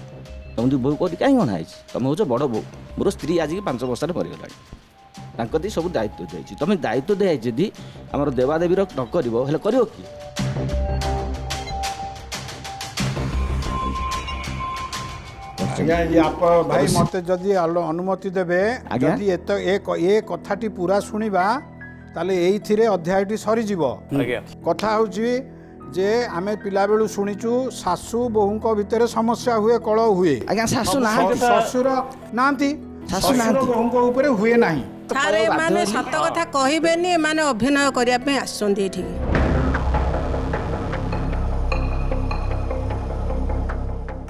ତମେ ବୋଉ କୋଉଠି କାହିଁକି ଅଣା ହେଇଛି ତମେ ହେଉଛ ବଡ଼ ବୋଉ ମୋର ସ୍ତ୍ରୀ ଆଜିକି 5 ବର୍ଷରେ ମରିଗଲାଣି ତାଙ୍କ ଦେଇ ସବୁ ଦାୟିତ୍ୱ ଦିଆଯାଇଛି ତମେ ଦାୟିତ୍ୱ ଦିଆଯାଇଛି ଯଦି ଆମର ଦେବାଦେବୀର ନ କରିବ ହେଲେ କରିବ କି ଆଜ୍ଞା ଭାଇ ମୋତେ ଯଦି ଅନୁମତି ଦେବେ ଆଜ୍ଞା। ଯଦି ଏ କଥାଟି ପୁରା ଶୁଣିବା ତାହେଲେ ଏଇଥିରେ ଅଧ୍ୟାୟଟି ସରିଯିବ ଆଜ୍ଞା କଥା ହେଉଛି जे आमे पिला बेलू शुणीचु शाशु बोहूंक भितर समस्या हुए कल हुए आज्ञा शाशु नाहांती ଶ୍ୱଶୁର ନାହାନ୍ତି ଶାଶୁ ଶ୍ୱଶୁର ନାହାନ୍ତି। ବୋହୂଙ୍କ ଉପରେ ହୁଏ ନାହିଁ ସାର୍ ଏମାନେ ସତ କଥା କହିବେନି ଏମାନେ ଅଭିନୟ କରିବା ପାଇଁ ଆସିଛନ୍ତି ଏଠିକି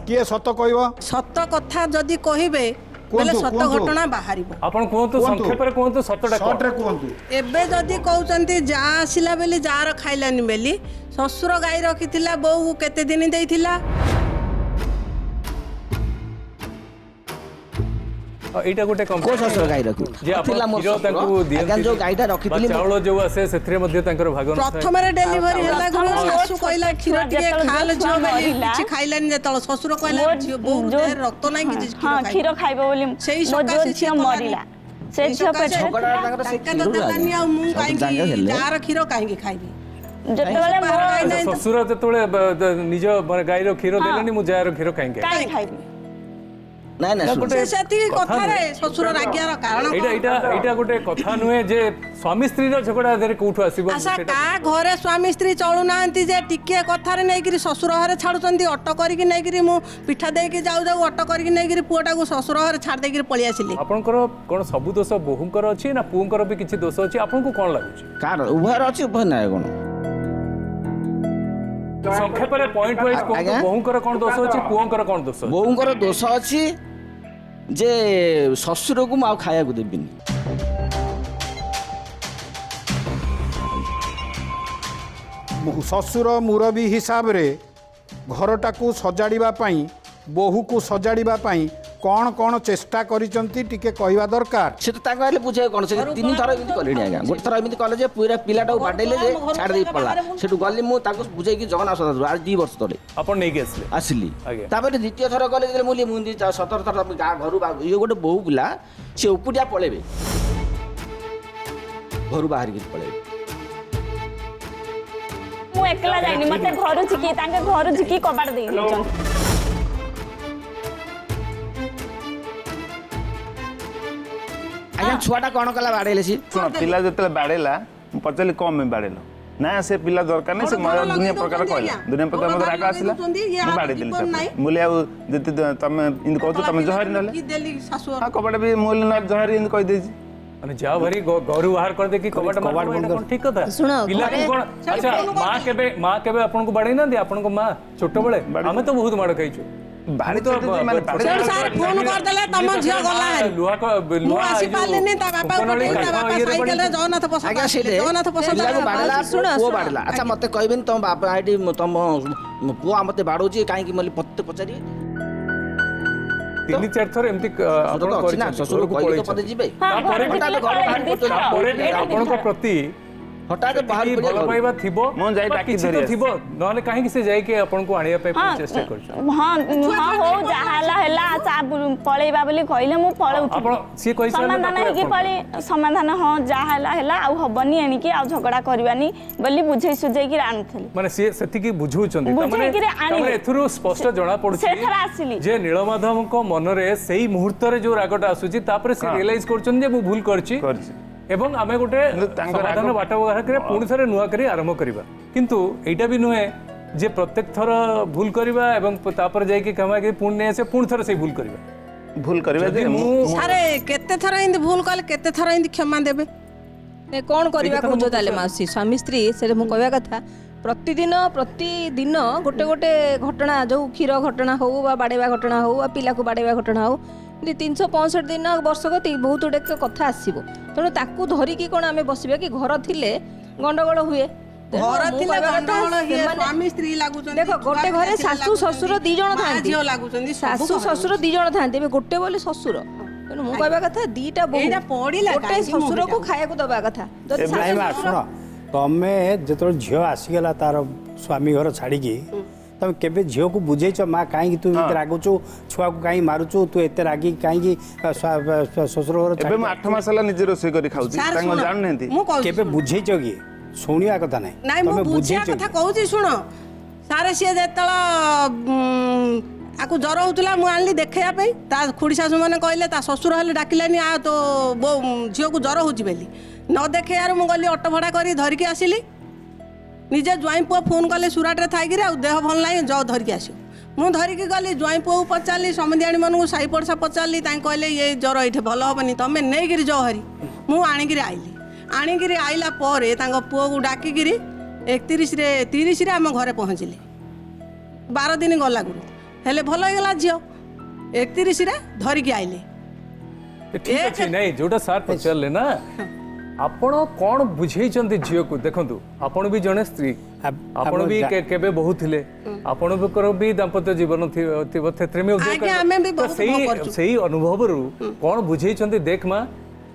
କିଏ ସତ କହିବ ସତ କଥା ଯଦି କହିବେ ବୋଲେ ସତ କୁହନ୍ତୁ। ଘଟଣା ବାହାରିବ ଆପଣ କୁହନ୍ତୁ ସଂକ୍ଷେପରେ କୁହନ୍ତୁ ସତଟା କଣ? ସର୍ଟରେ କୁହନ୍ତୁ ଏବେ ଯଦି କହୁଛନ୍ତି ଯା ଆସିଲା ବୋଲି ଯାର ଖାଇଲାନି ବୋଲି ଶ୍ୱଶୁର ଗାଈ ରଖିଥିଲା ବୋଉକୁ କେତେ ଦିନ ଦେଇଥିଲା ଏଇଟା ଗୋଟେ କୋଉ ଶ୍ୱଶୁର ଗାଈ ରଖି ଯେ ଆପଣ ଥିଲା ମୋ କ୍ଷୀର ତାଙ୍କୁ ଶ୍ୱଶୁର ଆଜ୍ଞା ଦିଅନ୍ତି ଯୋଉ ଗାଈଟା ବା ରଖିଥିଲି ଚାଉଳ ଯୋଉ ଆସେ ସେଥିରେ ମଧ୍ୟ ତାଙ୍କର ଭାଗ ନଥାଏ ପ୍ରଥମରେ ଡେଲିଭରି ହେଲା ପ୍ରଥମ ଘରୁ ମୋ ଶାଶୁ କହିଲା କ୍ଷୀର ଛୁଆ ଟିକେ ଯେତେବେଳେ ଖାଇଲେ ଛୁଆ ଝିଅ ବୋଲି ମରିଲା, କିଛି ଖାଇଲାନି ଯେତେବେଳେ ଶ୍ୱଶୁର କହିଲା ମୋ ଝିଅ ବୋଉ ଯୋଉ- ଦେହରେ ରକ୍ତ ନାହିଁ କିଛି ହଁ କ୍ଷୀର ଖାଇବ ବୋଲି ସେଇ ମୋ ସକାଶେ ଯୋଉ ସିଏ ଝିଅ କଲାନି। ମରିଲା ସେ ଝିଅ ପେଟରେ ଝଗଡ଼ା ତାଙ୍କର ସେ ଟଙ୍କା ତ କ୍ଷୀରରୁ ଦେଲାନି ଆଉ ମୁଁ ସବୁ ଜାଗା କାହିଁକି ହେଲେ ଯାର କ୍ଷୀର କାହିଁକି ଖାଇବି ଯେତେବେଳେ ମୋ ଶ୍ୱଶୁର ଯେତେବେଳେ ନିଜ ଗାଈର କ୍ଷୀର ଦେଲେନି ମୁଁ ଯାହାର କ୍ଷୀର କାହିଁକି ଖାଇବି? କାହିଁ ଖାଇବି ନାଇଁ ନାଇଁ ଶୁଣ। ସେ ସେତିକି କଥା କଥାରେ ନୁହେଁ। ଶ୍ୱଶୁର ରାଗିବାର କାରଣ ଏଇଟା ଏଇଟା ଏଇଟା ଗୋଟେ କଥା ନୁହେଁ ଯେ ସ୍ୱାମୀ ସ୍ତ୍ରୀର ଝଗଡ଼ା ଦେହରେ କୋଉଠୁ ଆସିବ ଆଶା ସେଇଟା- କା ଘରେ ସ୍ୱାମୀ ସ୍ତ୍ରୀ ଚଳୁନାହାନ୍ତି ଯେ ଟିକେ କଥାରେ ନେଇକିରି ଶ୍ୱଶୁର ଘରେ ଛାଡୁଛନ୍ତି ଅଟୋ କରିକି ନେଇକିରି ମୁଁ ପିଠା ଦେଇକି ଯାଉ ଯାଉ ଅଟୋ କରିକି ନେଇକିରି ପୁଅଟାକୁ ଶ୍ୱଶୁର ଘରେ ଛାଡ଼ି ଦେଇକିରି ପଳେଇ ଆସିଲି ଆପଣଙ୍କର କଣ ସବୁ ଦୋଷ ବୋହୂଙ୍କର ଅଛି ନା ପୁଅଙ୍କର ବି କିଛି ଦୋଷ ଅଛି ଆପଣଙ୍କୁ କଣ ଲାଗୁଛି କାହାର ଉଭୟର ଅଛି ଉଭୟ ନାହିଁ କଣ ସଂକ୍ଷେପରେ ପଏଣ୍ଟ ୱାଇଜ କୁହନ୍ତୁ ଆଜ୍ଞା? ବୋହୂଙ୍କର କଣ ଦୋଷ ଅଛି ପୁଅଙ୍କର କଣ ଦୋଷ ଅଛି? ବୋଉଙ୍କର ଦୋଷ ଅଛି ଯେ ଶ୍ୱଶୁରକୁ ମୁଁ ଆଉ ଖାଇବାକୁ ଦେବିନି ଶ୍ୱଶୁର ମୁରବୀ ହିସାବରେ ଘରଟାକୁ ସଜାଡ଼ିବା ପାଇଁ ବୋହୂକୁ ସଜାଡ଼ିବା ପାଇଁ କ'ଣ କ'ଣ ଚେଷ୍ଟା କରିଛନ୍ତି ଟିକେ କହିବା ଦରକାର ସେ ତ ତାଙ୍କ ହେଲେ ବୁଝେଇବ କଣ ସେ 3 ଥର ଏମିତି କଲେଣି ଆଜ୍ଞା ଗୋଟେ ଥର ଏମିତି କଲେ ଯେ ପୁରା ପିଲାଟାକୁ ବାଡ଼େଇଲେ ଯେ ଛାଡ଼ି ଦେଇ ପଡ଼ିଲା ସେଠୁ ଗଲି ମୁଁ ତାକୁ ବୁଝେଇକି ଜଗନ୍ନାଥ ସଦା ଆଜି 2 ବର୍ଷ ତଳେ ଆପଣ ନେଇକି ଆସିଲେ ଆସିଲି ଆଜ୍ଞା। ତାପରେ ଦ୍ୱିତୀୟ ଥର ଗଲେ ଯେତେବେଳେ ମୁଁ 17 ଥର ଗାଁ ଘରୁ ଇଏ ଗୋଟେ ବୋହୁ ପିଲା ସେ ଉକୁଟିଆ ପଳେଇବେ ଘରୁ ବାହାରିକି ପଳେଇବେ ମୁଁ ଏକଲା ଯାଇନି ମତେ ଘରୁ ଝିକି ତାଙ୍କ ଘରୁ ଝିକି କବାଟ ଦେଇ ଦେଇଛନ୍ତି ଆଜ୍ଞା ଛୁଆଟା କ'ଣ କଲା ବାଡ଼େଇଲେ ସିଏ ଶୁଣ ପିଲା ଯେତେବେଳେ ବାଡ଼େଇଲା ମୁଁ ପଚାରିଲି କ'ଣ ପାଇଁ ବାଡ଼େଇଲ ନା ସେ ପିଲା ଦରକାର ନାହିଁ ସେ ଦୁନିଆ ପ୍ରକାର କହିଲା ଦୁନିଆ ପ୍ରକାର ମୋତେ ରାଗ ଆସିଲା ମୁଁ ବାଡ଼େଇ ଦେଲି ତାକୁ ବୋଲି ଆଉ ଯଦି ତମେ ଏମିତି କହୁଛ ତମେ ଜହାରି ନହେଲେ ହଁ କବାଟ ବି ମୁଁ କହିଲି ନା ଜହାରି ଏମିତି କହିଦେଇଛି ମାନେ ଯାଅ ଭାରି ଘରୁ ବାହାର କରିଦେଇକି କବାଟ ମାରିଦେବ, ଏଇଟା କଣ ଠିକ କଥା ଶୁଣ, ପିଲାକୁ ଘରେ- କଣ ଆଚ୍ଛା ମା କେବେ ଆପଣଙ୍କୁ ବାଡ଼େଇ ନାହାନ୍ତି ଆପଣଙ୍କ ମା ଛୋଟବେଳେ ଆମେ ତ ବହୁତ ମାଡ଼ ଖାଇଛୁ ବାଡ଼ି ତ ଚୋଟେଇଛି ମାନେ ବାଡ଼ି ସେଠୁ ସାର୍ ଫୋନ କରିଦେଲେ ତମ ଝିଅ ଗଲା ହାରି ମୁଁ ଆସି ପାରିଲିନି ତା ବାପା ପଠେଇଲି ତା ବାପା ସାଇକେଲରେ ଜଗନ୍ନାଥ ପ୍ରସାଦ ଆଜ୍ଞା ଆସିଲେ। ସେଇଠି ଜଗନ୍ନାଥ ପ୍ରସାଦ ପିଲାକୁ ବାଡ଼େଇଲା ଶୁଣ, ପୁଅ ଶୁଣ। ବାଡ଼େଇଲା ଆଚ୍ଛା ମୋତେ କହିବେନି ତମ ବାପା ଏଠି ତମ ପୁଅ ମୋତେ ବାଡ଼ଉଛି କାହିଁକି ବୋଲି ମୋତେ ପଚାରିବେ 3-4 ଥର ଏମିତି ଆପଣ ତ ଅଛି ନା କରିଛନ୍ତି, ଶ୍ୱଶୁର ଘରକୁ କହିଲେ ତ ପଳେଇଛନ୍ତି। ପଦେ ଯିବେ ତାପରେ ବି ହଠାତ୍ ଘର ବାହାର କରୁଛନ୍ତି। ତାପରେ ବି ଆପଣଙ୍କ ପ୍ରତି ହଠାତ୍ ବାହାର ସେତିକି କରିବା ଭଲ ଘରୁ। ପାଇବା ଥିବ ମୁଁ ଯାଇ ବା ଡାକି କିଛି ଧରି ତ ଆସିଛି। ଥିବ ନହେଲେ କାହିଁକି ସେ ଯାଇକି ଆପଣଙ୍କୁ ଆଣିବା ପାଇଁ ହଁ ଚେଷ୍ଟା କରୁଛନ୍ତି ହଁ ହଉ ଯାହା ହେଲା ହେଲା ପଳେଇବା ବୋଲି କହିଲେ ମୁଁ ପଳଉଥିଲି ଆପଣ ସିଏ କହିସାରିଲେ ସମାଧାନ ତାପରେ ହେଇକି ଆପଣ- ପଳେଇ ସମାଧାନ ହଁ ଯାହା ହେଲା ହେଲା ଆଉ ହବନି ଏଣିକି ଆଉ ଝଗଡ଼ା କରିବାନି ବୋଲି ବୁଝେଇ ସୁଝେଇକି ଆଣୁଥିଲି ମାନେ ସିଏ ସେତିକି ବୁଝଉଛନ୍ତି ବୁଝେଇକିରି ଆଣିଲେ। ଏଥିରୁ ସ୍ପଷ୍ଟ ଜଣା ପଡୁଛି ସେଥର ଆସିଲି। ଯେ ନୀଳମାଧବଙ୍କ ମନରେ ସେଇ ମୁହୂର୍ତ୍ତରେ ଯୋଉ ରାଗଟା ଆସୁଛି ତାପରେ ସେ ରିୟଲାଇଜ କରୁଛନ୍ତି ଯେ ମୁଁ ଭୁଲ କରିଛି ଏବଂ ଆମେ ଗୋଟେ କିନ୍ତୁ ତାଙ୍କ ସମାଧାନ ରାଗ- ବାଟ ବାହାରରେ ପୁଣି ଥରେ ନୂଆ କରି ଆରମ୍ଭ କରିବା କିନ୍ତୁ ଏଇଟା ବି ନୁହେଁ ଯେ ପ୍ରତ୍ୟେକ ଥର ଭୁଲ କରିବା ଏବଂ ତାପରେ ଯାଇକି କ୍ଷମା କରି ପୁଣି ନେଇ ଆସିବା ପୁଣି ଥରେ ସେଇ ଭୁଲ କରିବା ଭୁଲ କରିବା ଯଦି ଯେ ମୁଁ- ସାରେ କେତେ ଥର ଏମିତି ଭୁଲ କଲେ କେତେ ଥର ଏମିତି କ୍ଷମା ଦେବେ କ'ଣ କରିବା କଥା କହୁଛ ମୁଁ ତାହେଲେ ପଚାରୁଛି। ମାଉସୀ ସ୍ୱାମୀ ସ୍ତ୍ରୀ ସେଟା ମୁଁ କହିବା କଥା ପ୍ରତିଦିନ ଗୋଟେ ଗୋଟେ ଘଟଣା ଯୋଉ କ୍ଷୀର ଘଟଣା ହଉ ବା ବାଡ଼େଇବା ଘଟଣା ହଉ ବା ପିଲାକୁ ବାଡ଼େଇବା ଘଟଣା ହଉ ଏମିତି 365 ଦିନ ବର୍ଷକ ବହୁତ ଗୁଡ଼େ କଥା ଆସିବ ତେଣୁ ତାକୁ ଧରିକି କ'ଣ ଆମେ ବସିବା କି ଘର ଥିଲେ ଗଣ୍ଡଗୋଳ ହୁଏ ତେଣୁ ଘର ମୁଁ ଥିଲେ କହିବା କଥା, ଗଣ୍ଡଗୋଳ ହୁଏ ସେମାନେ- ସ୍ୱାମୀ ସ୍ତ୍ରୀ ଲାଗୁଛନ୍ତି ଦେଖ ଗୋଟେ ଛୁଆ ଘରେ ପିଲା ଶାଶୁ ଲାଗୁଛନ୍ତି, ଶ୍ୱଶୁର 2 ଜଣ ମା ଥାନ୍ତି ଝିଅ ଲାଗୁଛନ୍ତି ସବୁ ଶାଶୁ ଘରେ ଶ୍ୱଶୁର 2 ଜଣ ଥାନ୍ତି ଏବେ ଗୋଟେ ବୋଲି ଶ୍ୱଶୁର ତେଣୁ ମୁଁ କହିବା କଥା 2ଟା ବୋହୂ ଏଇଟା ପଡ଼ିଲା ଗୋଟେ କାହିଁକି ଶ୍ୱଶୁରକୁ ମୁହଁରେ ଖାଇବାକୁ ଦବା କଥା ଯଦି ଶାଶୁ ନାଇଁ ମା ଶ୍ୱଶୁର- ଶୁଣ ତମେ ଯେତେବେଳେ ଝିଅ ଆସିଗଲା ତାର ସ୍ୱାମୀ ଘର ଛାଡ଼ିକି ତମେ କେବେ ଝିଅକୁ ବୁଝେଇଛ ମା କାହିଁକି ତୁ ଏତେ ରାଗୁଛୁ ଛୁଆକୁ କାହିଁକି ମାରୁଛୁ ତୁ ଏତେ ରାଗି କାହିଁକି ଶ୍ୱଶୁର ଘର ଏବେ ମୁଁ 8 ମାସ ହେଲା ନିଜେ ରୋଷେଇ କରି ଖାଉଛି ସାର୍ ତାଙ୍କ ଶୁଣ, ଜାଣୁନାହାନ୍ତି ମୁଁ କହୁଛି କେବେ ବୁଝେଇଛ କି ଶୁଣିବା କଥା ନାଇଁ ନାହିଁ ମୁଁ ତମେ ବୁଝିବା ବୁଝେଇଛ କଥା କି? କହୁଛି ଶୁଣ ସାରେ ସିଏ ଯେତେବେଳେ ଆକୁ ଜ୍ୱର ହଉଥିଲା ମୁଁ ଆଣିଲି ଦେଖେଇବା ପାଇଁ ତା ଖୁଡ଼ି ଶାଶୁ ମାନେ କହିଲେ ତା ଶ୍ୱଶୁର ହେଲେ ଡାକିଲାନି ଆ ତୋ ଝିଅକୁ ଜ୍ୱର ହଉଛି ବୋଲି ନ ଦେଖେଇବାରୁ ମୁଁ ଗଲି ଅଟୋ ଭଡ଼ା କରି ଧରିକି ଆସିଲି निजे ज्वाई पुआ फोन कले सुराटे थी देह भल ना जाओ धरिकी आस मु धरिकी गली ज्वाई पुआ को पचारि समियाणी मानू साई पड़सा पचारि कहले ये ज्वर ये भल हेनी तुम नहीं जाओ हरी मु आणिकी आइली आणिकी आइला पुओ को डाकिकी 31 आम घरे पहुँचले 12 दिन गला गुरु हेले भल होगा झील 31 धरिकी आइले ठीक अच्छे नहीं जोटा सार पचारे ना आपण कौन बुझेइचंती झील को देखंतु आपण भी जने स्त्री आपण भी केबे बहु थिले आपण भी दाम्पत्य जीवन थिबो क्षेत्र में सही अनुभव रु कौन बुझेइचंती देख मां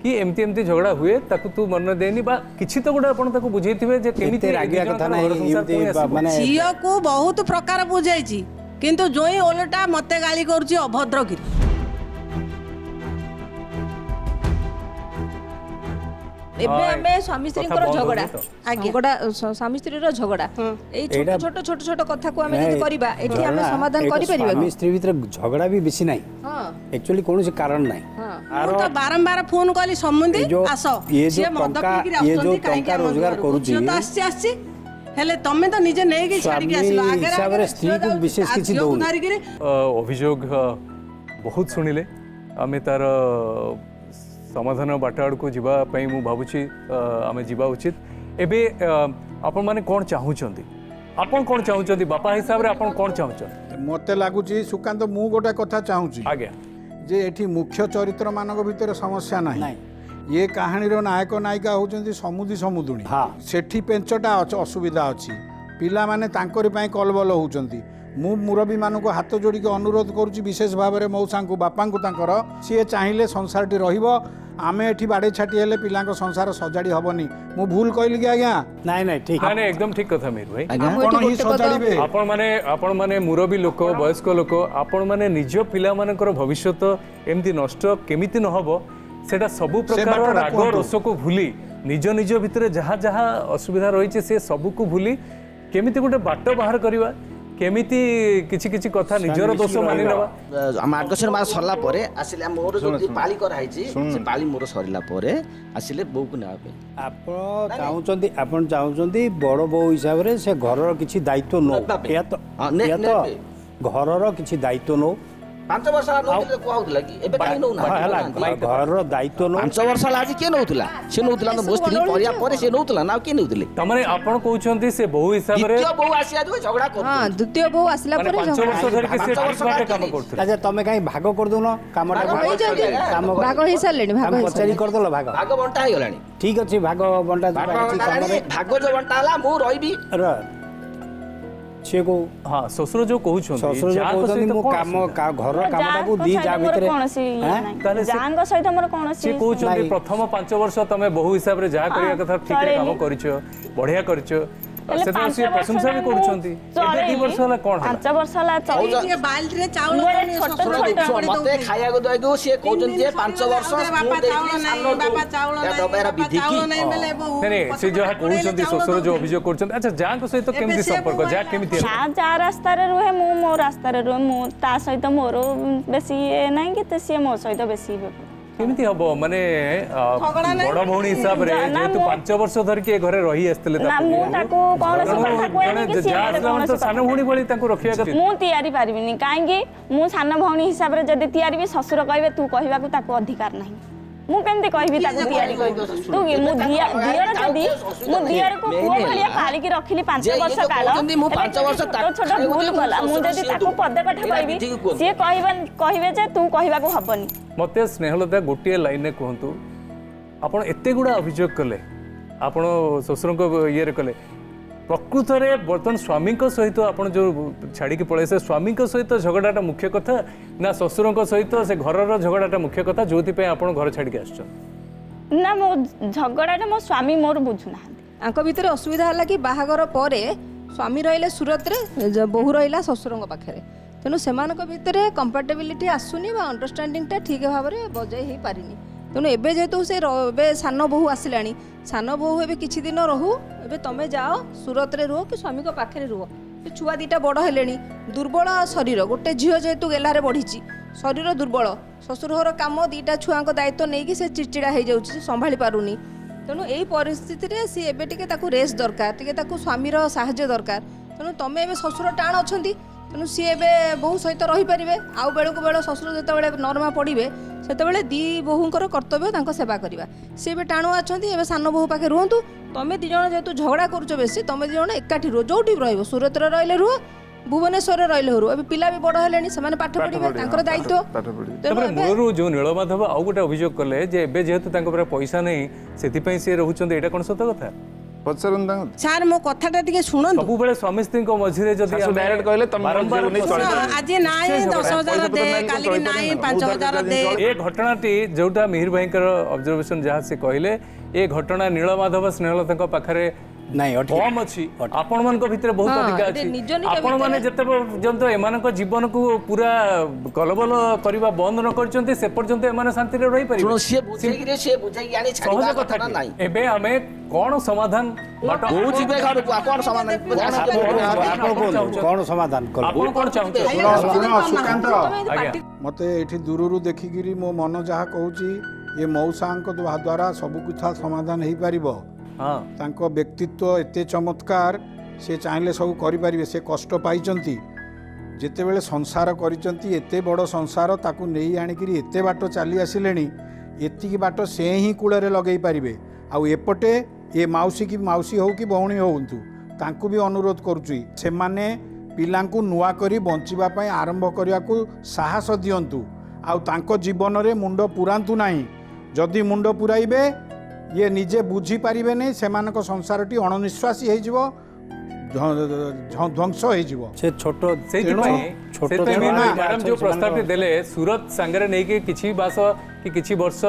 कि एमती एमती झगड़ा हुए ताकू तू मन देनी बा किछि तो गोटे आपण ताकू बुझेइथिबे जे केमिति रागिया कथा नहीं माने झील को बहुत प्रकार बुझेइची किंतु जोई ओलटा मते गाली करछि अभद्रगिरी ଏବେ ଆମେ ସ୍ୱାମୀ ସ୍ତ୍ରୀଙ୍କର ଝଗଡ଼ା ଝଗଡ଼ା ସ୍ୱାମୀ ସ୍ତ୍ରୀର ଝଗଡ଼ା ଏଇ ଛୋଟ ଛୋଟ କଥାକୁ ଆମେ ଯଦି କରିବା ଏଠି ଆମେ ସମାଧାନ କରିପାରିବା ସ୍ୱାମୀ ସ୍ତ୍ରୀ ଭିତରେ ଝଗଡ଼ା ବି ବେଶୀ ନାହିଁ एक्चुअली କୌଣସି କାରଣ ନାହିଁ ମୁଁ ତ ବାରମ୍ବାର ଫୋନ କଲି ସମୁଦି ଆସ ସିଏ ମଦ ପିଇକି ଆସୁଛନ୍ତି କାହିଁକି ରୋଜଗାର କରୁଛି ତ ଆସିଛି ହେଲେ ତମେ ତ ନିଜେ ନେଇକି ଛାଡ଼ିକି ଆସିଲ ହିସାବରେ ସ୍ତ୍ରୀକୁ ବିଶେଷ କିଛି ଦଉନି ଅଭିଯୋଗ ବହୁତ ଶୁଣିଲେ ଆମେ ତାର समाधान बाट आड़ को जावाई मु भावुची आम जा उचित एबे आपण माने कौन चाहूचंदी आपण कौन चाहूचंदी बापा हिसाब रे आपण कौन चाहूचंदी मते लागुची सुकांत मु गोटा कथा चाहूची आज्ञा जे एठी मुख्य चरित्र मानक भितर समस्या नाही ये कहानी रो नायक नायिका होचंदी समुदुणी सेठी पेंचटा असुविधा अछि पिला माने तांकरी पई कलबल होचंदी मु मुरबी मानक हाथ जोड़ी अनुरोध करुच्ची विशेष भाव में मौसा को बापा को तांकर सी चाहिए संसारटी रहिबो आमे एठी बाड़े छाटी हेले पिला संसार सजाड़ी हबनी मु भूल कहली कि आज्ञा नहीं नहीं ठीक नहीं एकदम ठीक कथा मीर भाई आपण ही सजाड़ीबे आपण माने मुरबी लोक वयस्क लोक आपण माने निज पिला मानकर भविष्यत एमती नष्ट केमिति न हबो सेटा सब प्रकार राग रस को भूली निज निज भितर जहाँ जहाँ असुविधा रही से सबू को भूली केमिति गोटे बाट बाहर करवा केमिति किछि किछि कथा निजर दोष मानि नबा मार्गशीर मास सरला परे आसिले मोर जो पाली कर हाइछि से पाली मोर सरला परे आसिले बो को ना पे आपण चाहउचंदी बड़ बो हिसाब रे से घरर किछि दायित्व नो या तो घरर किछि दायित्व नो 5 वर्ष नौतिले को होतला कि एबे काई नौ ना घरर दायित्व नो 5 वर्ष आज के नौतला से नौतला न मोस्त्री परिया परे से नौतला ना के नौतले तमने आपण कहउचंती से बहु हिसाब रे द्वितीय बहु आसिया जो झगड़ा कर हां द्वितीय बहु आसिला परे 5 वर्ष धरि के से बाटे काम करथले अच्छा तमे काई भाग कर दउनो कामटा भाग होई सालेनी भाग पचारी कर दलो भाग बंटा हे गलानी ठीक अछि भाग बंटा भाग जो बंटा हला मु रहिबी से को हां ससुर जो कहउछन ससुर जो कहउछन मु काम घर कामटा को दी जा भितरे ताले जांग सहित हमर कोन से कहउछन प्रथम 5 वर्ष तमे बहु हिसाब रे जा करिया कथा ठीक रे काम करिछो बढ़िया करिछो से तो से प्रशंसा भी करूछंती एबे 2 वर्ष हला कोन 5 वर्ष हला ये बाल्टी रे चावल मते खाया को दई दो से कहउछन जे 5 वर्ष बापा चावल नहीं बापा चावल नहीं दबेरा विधि की नहीं से जो कहउछंती ससुर जो अभियोग करछन अच्छा जांग को सहित केमिति संपर्क जा केमिति जा रास्ता रे रहे मो रास्ता रे रहे मो ता सहित मोर बेसी नहीं कि से मो सहित बेसी केमिति हबो माने बड़ भौणी हिसाब रे जेतु 5 वर्ष धर के घरे रही आस्तले ना मु ताको कोन से कथा कोइ कि से कोन सान भौणी बळी ताको रखिया कथा मु तयारी पारिबिनी काहेकि मु सान भौणी हिसाब रे जदी तयारी भी ससुर कहबे तू कहबा को ताको अधिकार नाही मु केमते कहबी ताको तयारी तू मु दियर जदी मु दियर को को भलिया पाली की रखिली 5 वर्ष काल मु 5 वर्ष छोट भूल कला मु जदी ताको पदे कथा कहबी से कहबे जे तू कहबा को हबनी मते स्नेहलता गोटे लाइन ने कहतु आपण एते गुडा अभियोग कले आपण ससुर को ये कले प्रकृत में बर्तमान स्वामी सहित आपण जो छाड़ी पड़े से स्वामी सहित झगड़ाटा मुख्य कथा ना ससुर सहित से घर झगड़ाटा मुख्य कथा जो आपण घर छाड़ी आस ना मो झगड़ाटा मो स्वामी मोर बुझुना आंक भितर असुविधा है कि बाहागर पर स्वामी रहिले सूरत रे बहु रहिला ससुर पाखे तेणु से भितर कंफर्टेबिलिटी आसुनी अंडरस्टैंडिंग ठीक भाव में बजाई हो पारिनी तेणु एबे जेहेतु से सान बहु आसिला सान बहु एबे किछि दिन रहू एबे तमे जाओ सूरत रे रुह कि स्वामी को पाखे रुह छुआ दीटा बड़ हेले दुर्बल शरीर गोटे झील जेहेतु गेलारे बढ़ी शरीर दुर्बल ससुर घर कम दीटा छुआ दायित्व नहीं कि से चिड़चिड़ा हो जाऊँ संभाली पारुनी ତେଣୁ ଏଇ ପରିସ୍ଥିତିରେ ସି ଏବେ ଟିକେ ତାକୁ ରେଷ୍ଟ ଦରକାର, ଟିକେ ତାକୁ ସ୍ୱାମୀର ସାହାଯ୍ୟ ଦରକାର। ତେଣୁ ତମେ ଏବେ ଶ୍ୱଶୁର ଟାଣ ଅଛନ୍ତି, ତେଣୁ ସିଏ ଏବେ ବୋହୂ ସହିତ ରହିପାରିବେ। ଆଉ ବେଳକୁ ବେଳ ଶ୍ୱଶୁର ଯେତେବେଳେ ନରମା ପଡ଼ିବେ ସେତେବେଳେ ଦି ବୋହୂଙ୍କର କର୍ତ୍ତବ୍ୟ ତାଙ୍କ ସେବା କରିବା। ସିଏ ଏବେ ଟାଣୁଆ ଅଛନ୍ତି, ଏବେ ସାନ ବୋହୂ ପାଖେ ରୁହନ୍ତୁ। ତମେ ଦି ଜଣ ଯେହେତୁ ଝଗଡ଼ା କରୁଛ ବେଶୀ, ତମେ ଦି ଜଣ ଏକାଠି ରୁହ, ଯୋଉଠି ରହିବ, ସୁରତରେ ରହିଲେ ରୁହ, ଭୁବନେଶ୍ୱରରେ ରହିଲେ ରୁହ। ଏବେ ପିଲା ବି ବଡ଼ ହେଲେଣି, ସେମାନେ ପାଠ ପଢ଼ିବେ, ତାଙ୍କର ଦାୟିତ୍ୱ। ତାପରେ ମୂଳରୁ ଯେଉଁ ନୀଳମାଧବ ଆଉ ଗୋଟେ ଅଭିଯୋଗ କଲେ ଯେ ଏବେ ଯେହେତୁ ତାଙ୍କ ପାଖରେ ପଇସା ନାହିଁ ସେଥିପାଇଁ ସେ ରହୁଛନ୍ତି, ଏଇଟା କ'ଣ ସତ କଥା? ପଚାରନ୍ତୁ ତାଙ୍କୁ। ସାର୍ ମୋ କଥାଟା ଟିକେ ଶୁଣନ୍ତୁ। ସବୁବେଳେ ସ୍ୱାମୀ ସ୍ତ୍ରୀଙ୍କ ମଝିରେ ଯଦି ଶାଶୁ direct କହିଲେ ତମେ ବାରମ୍ବାର ଝିଅକୁ ନେଇ ପ୍ରଶ୍ନ- ଚଳିପାରିବ। ଆଜି ନାହିଁ 10,000 ଦେ, କାଲିକି ନାହିଁ 5,000 ଦେ। ଏ ଘଟଣାଟି ଯୋଉଟା ମିହିର ଭାଇଙ୍କର ଅବଜରଭେସନ ଯାହା ସେ କହିଲେ, ଏ ଘଟଣା ନୀଳମାଧବ ସ୍ନେହଲତାଙ୍କ ପାଖରେ ନାଇଁ ଅଟକି କମ୍ ଅଛି, ଆପଣମାନଙ୍କ ଭିତରେ ବହୁତ ହଁ, ଅଧିକା ଏଠି ଅଛି। ନିଜ ନିଜ ଆପଣମାନେ ଭିତରେ- ଯେତେ ପର୍ଯ୍ୟନ୍ତ ଏମାନଙ୍କ ଜୀବନକୁ ପୁରା କଲବଲ କରିବା ବନ୍ଦ ନ କରିଛନ୍ତି ସେ ପର୍ଯ୍ୟନ୍ତ ଏମାନେ ଶାନ୍ତିରେ ଶୁଣ ରହିପାରିବେ। ସିଏ ବୁଝେଇକି ଆଣି ସହଜ ଛାଡ଼ିବା କଥା କଥା ନାହିଁ। ଏବେ ଆମେ କ'ଣ ସମାଧାନ ବାଟ ବୋଉ ଯିବେ ଘରକୁ, ଆଉ କ'ଣ ସମାଧାନ? ଆପଣ କୁହନ୍ତୁ କ'ଣ ସମାଧାନ କଲେ? ଆପଣ କ'ଣ ଚାହୁଁଛନ୍ତି? ଶୁଣ ସୁକାନ୍ତ, ଆଜ୍ଞା ମୋତେ ଏଠି ଦୂରରୁ ଦେଖିକିରି ମୋ ମନ ଯାହା କହୁଛି, ଏ ମଉସାଙ୍କ ଦ୍ୱାରା ସବୁ କଥା ସମାଧାନ ହେଇପାରିବ। ହଁ ତାଙ୍କ ବ୍ୟକ୍ତିତ୍ୱ ଏତେ ଚମତ୍କାର, ସେ ଚାହିଁଲେ ସବୁ କରିପାରିବେ। ସେ କଷ୍ଟ ପାଇଛନ୍ତି, ଯେତେବେଳେ ସଂସାର କରିଛନ୍ତି, ଏତେ ବଡ଼ ସଂସାର ତାକୁ ନେଇ ଆଣିକିରି ଏତେ ବାଟ ଚାଲି ଆସିଲେଣି, ଏତିକି ବାଟ ସେ ହିଁ କୂଳରେ ଲଗେଇ ପାରିବେ। ଆଉ ଏପଟେ ଏ ମାଉସୀ ହେଉ କି ଭଉଣୀ ହୁଅନ୍ତୁ, ତାଙ୍କୁ ବି ଅନୁରୋଧ କରୁଛି, ସେମାନେ ପିଲାଙ୍କୁ ନୂଆ କରି ବଞ୍ଚିବା ପାଇଁ ଆରମ୍ଭ କରିବାକୁ ସାହସ ଦିଅନ୍ତୁ। ଆଉ ତାଙ୍କ ଜୀବନରେ ମୁଣ୍ଡ ପୁରାନ୍ତୁ ନାହିଁ। ଯଦି ମୁଣ୍ଡ ପୁରାଇବେ, ଇଏ ନିଜେ ବୁଝିପାରିବେ ନାହିଁ, ସେମାନଙ୍କ ସଂସାରଟି ଅଣନିଶ୍ୱାସୀ ହେଇଯିବ, ଧ୍ୱଂସ ହେଇଯିବ। ସେ ଛୋଟ ସେଇଥିପାଇଁ ଛୋଟ ସେଇଥିପାଇଁ ଛୁଆ ନା, ମ୍ୟାଡାମ ଯୋଉ ପ୍ରସ୍ତାବଟି ଦେଲେ ସୁରତ ସାଙ୍ଗରେ ନେଇକି କିଛି ମାସ କି କିଛି ବର୍ଷ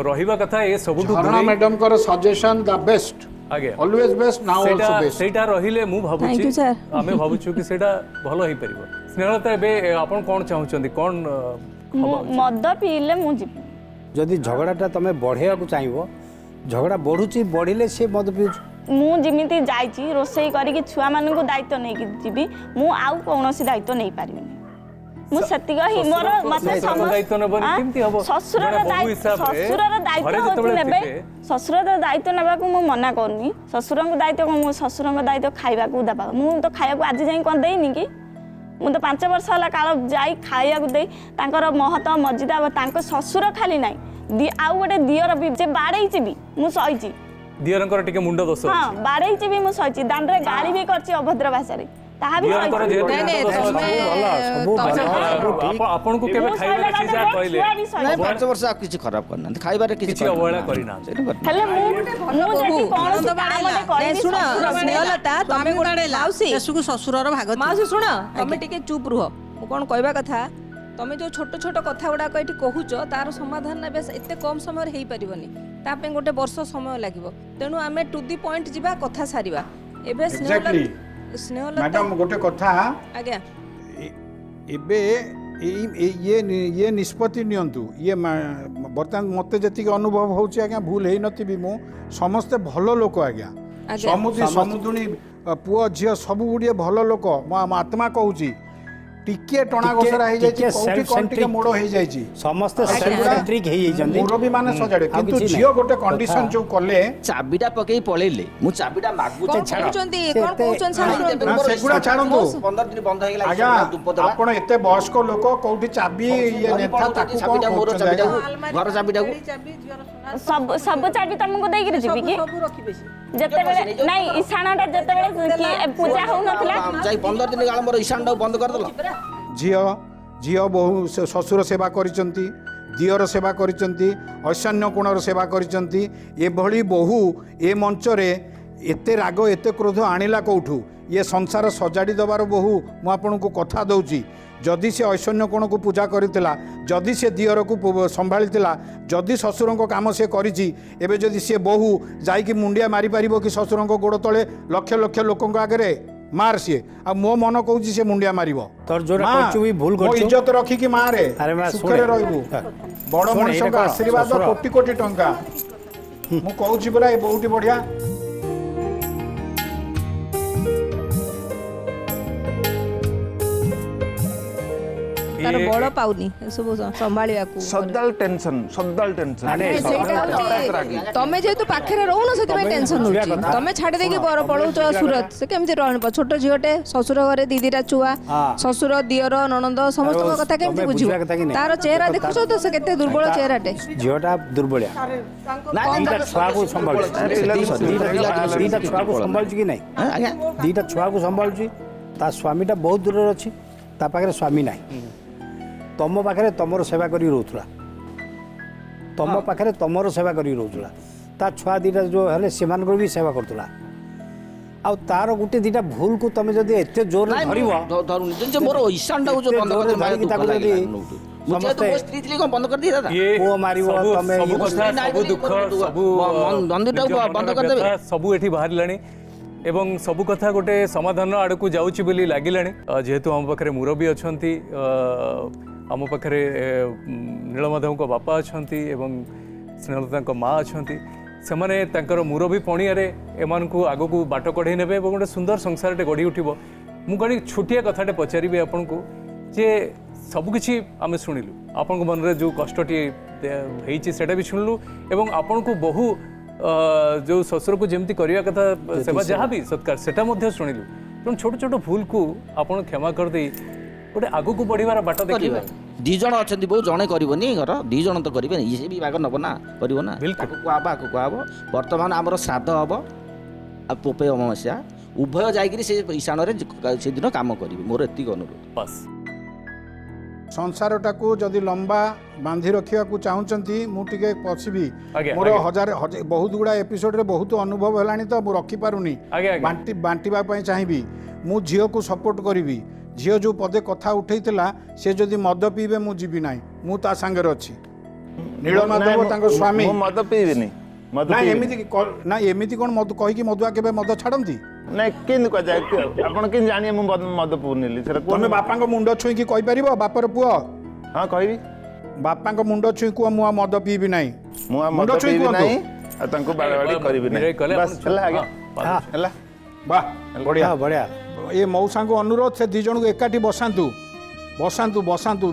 ରହିବା କଥା, ଏ ସବୁଠୁ ଝରଣା ଦୂରେଇ- ମ୍ୟାଡମଙ୍କର ସଜେସନ ଦ ବେଷ୍ଟ, ଆଜ୍ଞା ଅଲୱେଜ ବେଷ୍ଟ, ନାଉ ସେଇଟା ଅଲସୋ ବେଷ୍ଟ। ସେଇଟା ରହିଲେ ମୁଁ ଭାବୁଛି Thank you, sir. ଆମେ ଭାବୁଛୁ କି ସେଇଟା ଭଲ ହେଇପାରିବ। ସ୍ନେହଲତା ଏବେ ଆପଣ କ'ଣ ଚାହୁଁଛନ୍ତି, କ'ଣ ମୁଁ ମଦ ପିଇଲେ ମୁଁ ଯିବି। ଯଦି ଝଗଡ଼ାଟା ତମେ ବଢ଼େଇବାକୁ ଚାହିଁବ, ଝଗଡ଼ା ବଢ଼ୁଛି, ବଢ଼ିଲେ ସେ ମଦ ପିଉଛି। ମୁଁ ଯେମିତି ଯାଇଛି ରୋଷେଇ କରିକି ଛୁଆମାନଙ୍କୁ ଦାୟିତ୍ୱ ନେଇକି ଯିବି, ମୁଁ ଆଉ କୌଣସି ଦାୟିତ୍ୱ ନେଇପାରିବିନି। ମୁଁ ସେତିକି ହିଁ ମୋର ମତେ ଦାୟିତ୍ୱ ନେବନି କେମିତି ହବ? ଶ୍ୱଶୁରର ଜଣେ ବୋହୂ ହିସାବରେ ଦାୟିତ୍ୱ ଘରେ ହଉଛି ଯେତେବେଳେ ନେବେ। ଥିବେ, ଶ୍ୱଶୁରର ଦାୟିତ୍ୱ ନେବାକୁ ମୁଁ ମନା କରୁନି। ଶ୍ୱଶୁରଙ୍କ ଦାୟିତ୍ୱ କ'ଣ, ମୁଁ ଶ୍ୱଶୁରଙ୍କ ଦାୟିତ୍ୱ ଖାଇବାକୁ ଦେବା। ମୁଁ ତ ଖାଇବାକୁ ଆଜି ଯାଇ କ'ଣ ଦେଇନି କି? ମୁଁ ତ 5 ବର୍ଷ ହେଲା କାଳ ଯାଇ ଖାଇବାକୁ ଦେଇ ତାଙ୍କର ମହତ ମର୍ଜିଦା, ତାଙ୍କ ଶ୍ୱଶୁର ଖାଲି ନାହିଁ, ଆଉ ଗୋଟେ ଦିଅର ବି ଯେ ବାଡ଼େଇଛି ବି ମୁଁ ସହିଛି। ଦିଅରଙ୍କର ଟିକେ ମୁଣ୍ଡ ଦୋଷ ହଁ ଅଛି। ବାଡ଼େଇଛି ବି ମୁଁ ସହିଛି, ଦାଣ୍ଡରେ ଗାଳି ବି କରିଛି ଅଭଦ୍ର ଭାଷାରେ, ତାହା ବି ଦିଅରଙ୍କର ସହିଛି। ଯେହେତୁ ନାଇଁ, ମୁଣ୍ଡ ଦୋଷ ତମେ- ଅଛି, ସବୁ ଆଚ୍ଛା, ଆପଣଙ୍କୁ କେବେ ମୁଁ ଖାଇବାରେ ସହିଲା ସେ ଯାହା ବାଦେ କହିଲେ ଛୁଆ ବି ସହିଛି। ନାଇଁ 5 ବର୍ଷ ଆଉ କିଛି ଖରାପ କରିନାହାନ୍ତି, ଖାଇବାରେ କିଛି ଅବହେଳା କରିନାହାନ୍ତି। ହେଲେ ମୁଁ ଯଦି କୌଣସି କାମ କରିବି ଶୁଣ ଶ୍ୱଶୁର ସ୍ନେହଲତା, ତମେ ମାଉସୀ ଶେଷକୁ ଶ୍ୱଶୁରର ଭାଗ ଥିବ। ମାଉସୀ ଶୁଣ, ତମେ ଟିକେ ଚୁପ୍ ରୁହ। ମୁଁ କ'ଣ କହିବା କଥା, ତମେ ଯୋଉ ଛୋଟ ଛୋଟ କଥା ଗୁଡ଼ାକ ଏଠି କହୁଛ, ତାର ସମାଧାନ ଏବେ ଏତେ କମ୍ ସମୟରେ ହେଇପାରିବନି। ତା ପାଇଁ ଗୋଟେ ବର୍ଷ ସମୟ ଲାଗିବ। ତେଣୁ ଆମେ ଟୁ ଦି ପଏଣ୍ଟ ଯିବା, କଥା ସାରିବା। ଏବେ Exactly. ସ୍ନେହଲତା ମ୍ୟାଡମ ଗୋଟେ କଥା, ଆଜ୍ଞା ଏବେ ଇଏ ନିଷ୍ପତ୍ତି ନିଅନ୍ତୁ। ଇଏ ବର୍ତ୍ତମାନ ମୋତେ ଯେତିକି ଅନୁଭବ ହେଉଛି, ଆଜ୍ଞା ଭୁଲ ହେଇନଥିବି ମୁଁ, ସମସ୍ତେ ଭଲ ଲୋକ ଆଜ୍ଞା। ଆଜ୍ଞା। ସମୁଦୁଣୀ ପୁଅ ଝିଅ ସବୁ ଗୁଡ଼ିଏ ଭଲ ଲୋକ। ମୋ ଆତ୍ମା କହୁଛି, ଟିକେ ଟଣା ଘୋଷରା ହେଇଯାଇଛି, ଟିକେ କୋଉଠି କ'ଣ ଟିକେ self-centric। ମୋଡ଼ ହେଇଯାଇଛି। ସମସ୍ତେ ଆଉ ସେଗୁଡ଼ା ସେଣ୍ଟ୍ରିକ୍ ହେଇଯାଇଛନ୍ତି। ମୁରବୀ ମାନେ ସଜାଡ଼େ, ଆଉ କିନ୍ତୁ କିଛି ଝିଅ ନାହିଁ। ଗୋଟେ କଣ୍ଡିସନ କଥା- ଯୋଉ କଲେ, ଚାବିଟା ପକେଇ ପଳେଇଲେ, ମୁଁ ଚାବିଟା ମାଗୁଛି କ'ଣ ଛାଡ଼। କହୁଛନ୍ତି, ସେ କ'ଣ ଏତେ- କହୁଛନ୍ତି ଶୁଣନ୍ତୁ। ନା, ସେଗୁଡ଼ା ଛାଡ଼ନ୍ତୁ। 15 ଦିନ ବନ୍ଦ ହେଇଗଲା, ଆଜ୍ଞା ଧୂପ ଦେବା। ଆପଣ ଏତେ ବୟସ୍କ ଲୋକ, କୋଉଠି ଚାବି ଇଏ ନେତା, ତାକୁ କ'ଣ ଚାବିଟା ମୋର କହୁଛନ୍ତି ଚାବିଟାକୁ, ଆଜ୍ଞା? ଘର ଚାବିଟାକୁ ସବୁ ଚାବି ତମକୁ ଦେଇକିରି ଯିବି କି? ଯେତେବେଳେ ନାଇଁ ଇଶାଣଟା ଯେତେବେଳେ ପୂଜା ହଉନଥିଲା, ଯାଇ 15 ଦିନ କାଳ ମୋର ଇଶାନଟାକୁ ବନ୍ଦ କରିଦେଲ। ଝିଅ ବୋହୂ ଶ୍ୱଶୁର ସେବା କରିଛନ୍ତି, ଦିଅର ସେବା କରିଛନ୍ତି, ଐଶାନ୍ୟ କୋଣର ସେବା କରିଛନ୍ତି। ଏଭଳି ବୋହୂ ଏ ମଞ୍ଚରେ ଏତେ ରାଗ ଏତେ କ୍ରୋଧ ଆଣିଲା କେଉଁଠୁ? ଇଏ ସଂସାର ସଜାଡ଼ି ଦେବାର ବୋହୂ। ମୁଁ ଆପଣଙ୍କୁ କଥା ଦେଉଛି, ଯଦି ସେ ଐଶ୍ୱନ୍ୟ କୋଣକୁ ପୂଜା କରିଥିଲା, ଯଦି ସେ ଦିଅରକୁ ସମ୍ଭାଳିଥିଲା, ଯଦି ଶ୍ୱଶୁରଙ୍କ କାମ ସେ କରିଛି, ଏବେ ଯଦି ସେ ବୋହୂ ଯାଇକି ମୁଣ୍ଡିଆ ମାରିପାରିବ କି ଶ୍ୱଶୁରଙ୍କ ଗୋଡ଼ ତଳେ ଲକ୍ଷ ଲକ୍ଷ ଲୋକଙ୍କ ଆଗରେ? ମାର ସିଏ। ଆଉ ମୋ ମନ କହୁଛି ସେ ମୁଣ୍ଡିଆ ମାରିବ। ତୋର ଯୋଉଟା ମା, କହିଛୁ ବି ଭୁଲ ମୋ କରିଛୁ। ଇଜ୍ଜତ ରଖିକି ମାରେ, ଆରେ ମା, ସୁଖରେ ଶୁଣେ। ରହିବୁ। ବଡ଼ ଶୁଣେ, ମଣିଷଙ୍କ ଏଇଟା କଣ? ଆଶୀର୍ବାଦ ଶ୍ୱଶୁର। କୋଟି କୋଟି ଟଙ୍କା। ମୁଁ କହୁଛି ପରା, ଏ ବହୁଟି ବଢ଼ିଆ। ତାର ବଳ ପାଉନି ଏସବୁ ସମ୍ଭାଳିବାକୁ ସଦାଳ ଟେନସନ ମାନେ ସେଇଟା ହଉଛି ତମେ ଯେହେତୁ ପାଖରେ ରହୁନ ସେଥିପାଇଁ ଟେନସନ ହଉଛି ତମେ ଛାଡ଼ି ଦେଇକି ପଳଉଛ ସୁରତ ସେ କେମିତି ରହିବ ଛୋଟ ଝିଅଟେ ଶ୍ୱଶୁର ଘରେ ଦିଦିଟା ଛୁଆ ଶ୍ୱଶୁର ଦିଅର ନଣନ୍ଦ ସମସ୍ତଙ୍କ କଥା କେମିତି ତମେ ବୁଝିବ ବୁଝିବା କଥା କି ନାହିଁ? ତାର ଚେହେରା ଦେଖୁଛ ତ ସେ କେତେ ଦୁର୍ବଳ ଚେହେରାଟେ ଝିଅଟା ଦୁର୍ବଳିଆ ଦିଟା ଛୁଆକୁ ସମ୍ଭାଳୁଛି ଦିଟା ଛୁଆକୁ ସମ୍ଭାଳୁଛି କି ନାହିଁ ଆଜ୍ଞା ଦିଟା ଛୁଆକୁ ସମ୍ଭାଳୁଛି ତା ସ୍ୱାମୀଟା ବହୁତ ଦୂରରେ ଅଛି ତା ପାଖରେ ସ୍ୱାମୀ ନାହିଁ ତମ ପାଖରେ ତମର ସେବା କରିକି ରହୁଥିଲା ତମ ପାଖରେ ତମର ସେବା କରିକି ରହୁଥିଲା ତା ଛୁଆ ଦିଟା ଯେଉଁ ହେଲେ ସେମାନଙ୍କର ବି ସେବା କରୁଥିଲା ଆଉ ତାର ଗୋଟେ ଦିଟା ଭୁଲକୁ ତମେ ଯଦି ଏତେ ଜୋରରେ ଧରିବ ଧରୁନି ଯେ ମୋର ଈଶାନଟା ହଉଛି ବନ୍ଦ ଜୋରରେ କରିଦେଲି ଧରିକି ତାକୁ ଯଦି ମୁଁ ଯେହେତୁ ମୋ ସ୍ତ୍ରୀ ଥିଲି କଣ ବନ୍ଦ କରିଦେଇ ଦାଦା ଇଏ ପୁଅ ମାରିବ, ସବୁ- ତମେ ସବୁ ଇଏ କଥା ସବୁ ଦୁଃଖ ସବୁ ମନ୍ଦିରଟାକୁ ନିଜ ବନ୍ଦ ମନର କରିଦେବେ। ବ୍ୟଥା ସବୁ ଏଠି ବାହାରିଲାଣି ଏବଂ ସବୁ କଥା ଗୋଟେ ସମାଧାନ ଆଡ଼କୁ ଯାଉଛି ବୋଲି ଲାଗିଲାଣି ଯେହେତୁ ଆମ ପାଖରେ ମୁରବୀ ଅଛନ୍ତି ଆମ ପାଖରେ ନୀଳମାଧବଙ୍କ ବାପା ଅଛନ୍ତି ଏବଂ ସ୍ନେହଲତାଙ୍କ ମା ଅଛନ୍ତି ସେମାନେ ତାଙ୍କର ମୁରବୀ ପଣିଆରେ ଏମାନଙ୍କୁ ଆଗକୁ ବାଟ କଢ଼େଇ ନେବେ ଏବଂ ଗୋଟେ ସୁନ୍ଦର ସଂସାରଟେ ଗଢ଼ି ଉଠିବ ମୁଁ କ'ଣ ଛୋଟିଆ କଥାଟେ ପଚାରିବି ଆପଣଙ୍କୁ ଯେ ସବୁକିଛି ଆମେ ଶୁଣିଲୁ ଆପଣଙ୍କ ମନରେ ଯେଉଁ କଷ୍ଟଟି ହେଇଛି ସେଇଟା ବି ଶୁଣିଲୁ ଏବଂ ଆପଣଙ୍କୁ ବହୁ ଯେଉଁ ଶ୍ୱଶୁରକୁ ଯେମିତି କରିବା କଥା ସେବା ଯାହା ବି ସତ୍କାର ସେଟା ମଧ୍ୟ ଶୁଣିଲୁ ତେଣୁ ଛୋଟ ଛୋଟ ଭୁଲକୁ ଆପଣ କ୍ଷମା କରିଦେଇ ଗୋଟେ ଆଗକୁ ବଢ଼ିବାର ବାଟ ଦେଖିବେ ଦି ଜଣ ଅଛନ୍ତି ବୋଉ ଜଣେ କରିବନି ଘର ଦି ଜଣ ତ କରିବେନି ଇଏ ବି ଭାଗ ନେବ ନା କରିବ ନା ବିଲକୁଲ। ତାକୁ କୁହାହବ ଆକୁ କୁହାହବ ବର୍ତ୍ତମାନ ଆମର ଶ୍ରାଦ୍ଧ ହବ ଆଉ ପୋପେ ଅମାବାସ୍ୟା ଉଭୟ ଯାଇକିରି ସେ ଇଶାଣରେ ସେଦିନ କାମ କରିବେ ମୋର ଏତିକି ଅନୁରୋଧ ବାସ୍ ସଂସାରଟାକୁ ଯଦି ଲମ୍ବା ବାନ୍ଧି ରଖିବାକୁ ଚାହୁଁଛନ୍ତି ମୁଁ ଟିକେ ପଶିବି ଆଜ୍ଞା, ମୋର ଆଜ୍ଞା। ବହୁତ ଗୁଡ଼ା ଏପିସୋଡ଼ରେ ବହୁତ ଅନୁଭବ ହେଲାଣି ତ ମୁଁ ରଖିପାରୁନି ଆଜ୍ଞା, ଆଜ୍ଞା। ବାଣ୍ଟିବା ପାଇଁ ଚାହିଁବି ମୁଁ ଝିଅକୁ ସପୋର୍ଟ କରିବି ଝିଅ ଯେଉଁ ପଦେ କଥା ଉଠେଇଥିଲା ସେ ଯଦି ମଦ ପିଇବେ ମୁଁ ଯିବି ନାହିଁ ମୁଁ ତା ସାଙ୍ଗରେ ଅଛି ନୀଳମାଧବ ତାଙ୍କ ସ୍ୱାମୀ ମୁଁ ମଦ ପିଇବିନି ମଦ ନା ପିଇବିନି। ଏମିତି ନା ଏମିତି କ'ଣ ମଦ କହିକି ମଦୁଆ କେବେ ମଦ ଛାଡ଼ନ୍ତି ନାଇଁ କେମିତି କୁହାଯାଏ ଆପଣ କେମିତି ଜାଣିବେ ମୁଁ ମଦ ପିଉନେଲି ସେଟା ତମେ କୁହନ୍ତୁ। ବାପାଙ୍କ ମୁଣ୍ଡ ଛୁଇଁକି କହିପାରିବ ବାପର ପୁଅ ହଁ କହିବି ବାପାଙ୍କ ମୁଣ୍ଡ ଛୁଇଁ କୁହ ମୁଁ ଆଉ ମଦ ପିଇବି ନାହିଁ ମୁଁ ଆଉ ମୁଣ୍ଡ ମଦ ଛୁଇଁ ପିଇବି କୁହନ୍ତୁ। ନାହିଁ ଆଉ ତାଙ୍କୁ ବାଡ଼ାବାଡ଼ି କରିବି ନାହିଁ ବିରାଇ କଲେ ବାସ୍ ଆପଣ- ହେଲା ଆଜ୍ଞା ହଁ, ହେଲା ବାଃ ବଢ଼ିଆ ବଢ଼ିଆ ଏ ମଉସାଙ୍କୁ ଅନୁରୋଧ ସେ ଦି ଜଣଙ୍କୁ ଏକାଠି ବସାନ୍ତୁ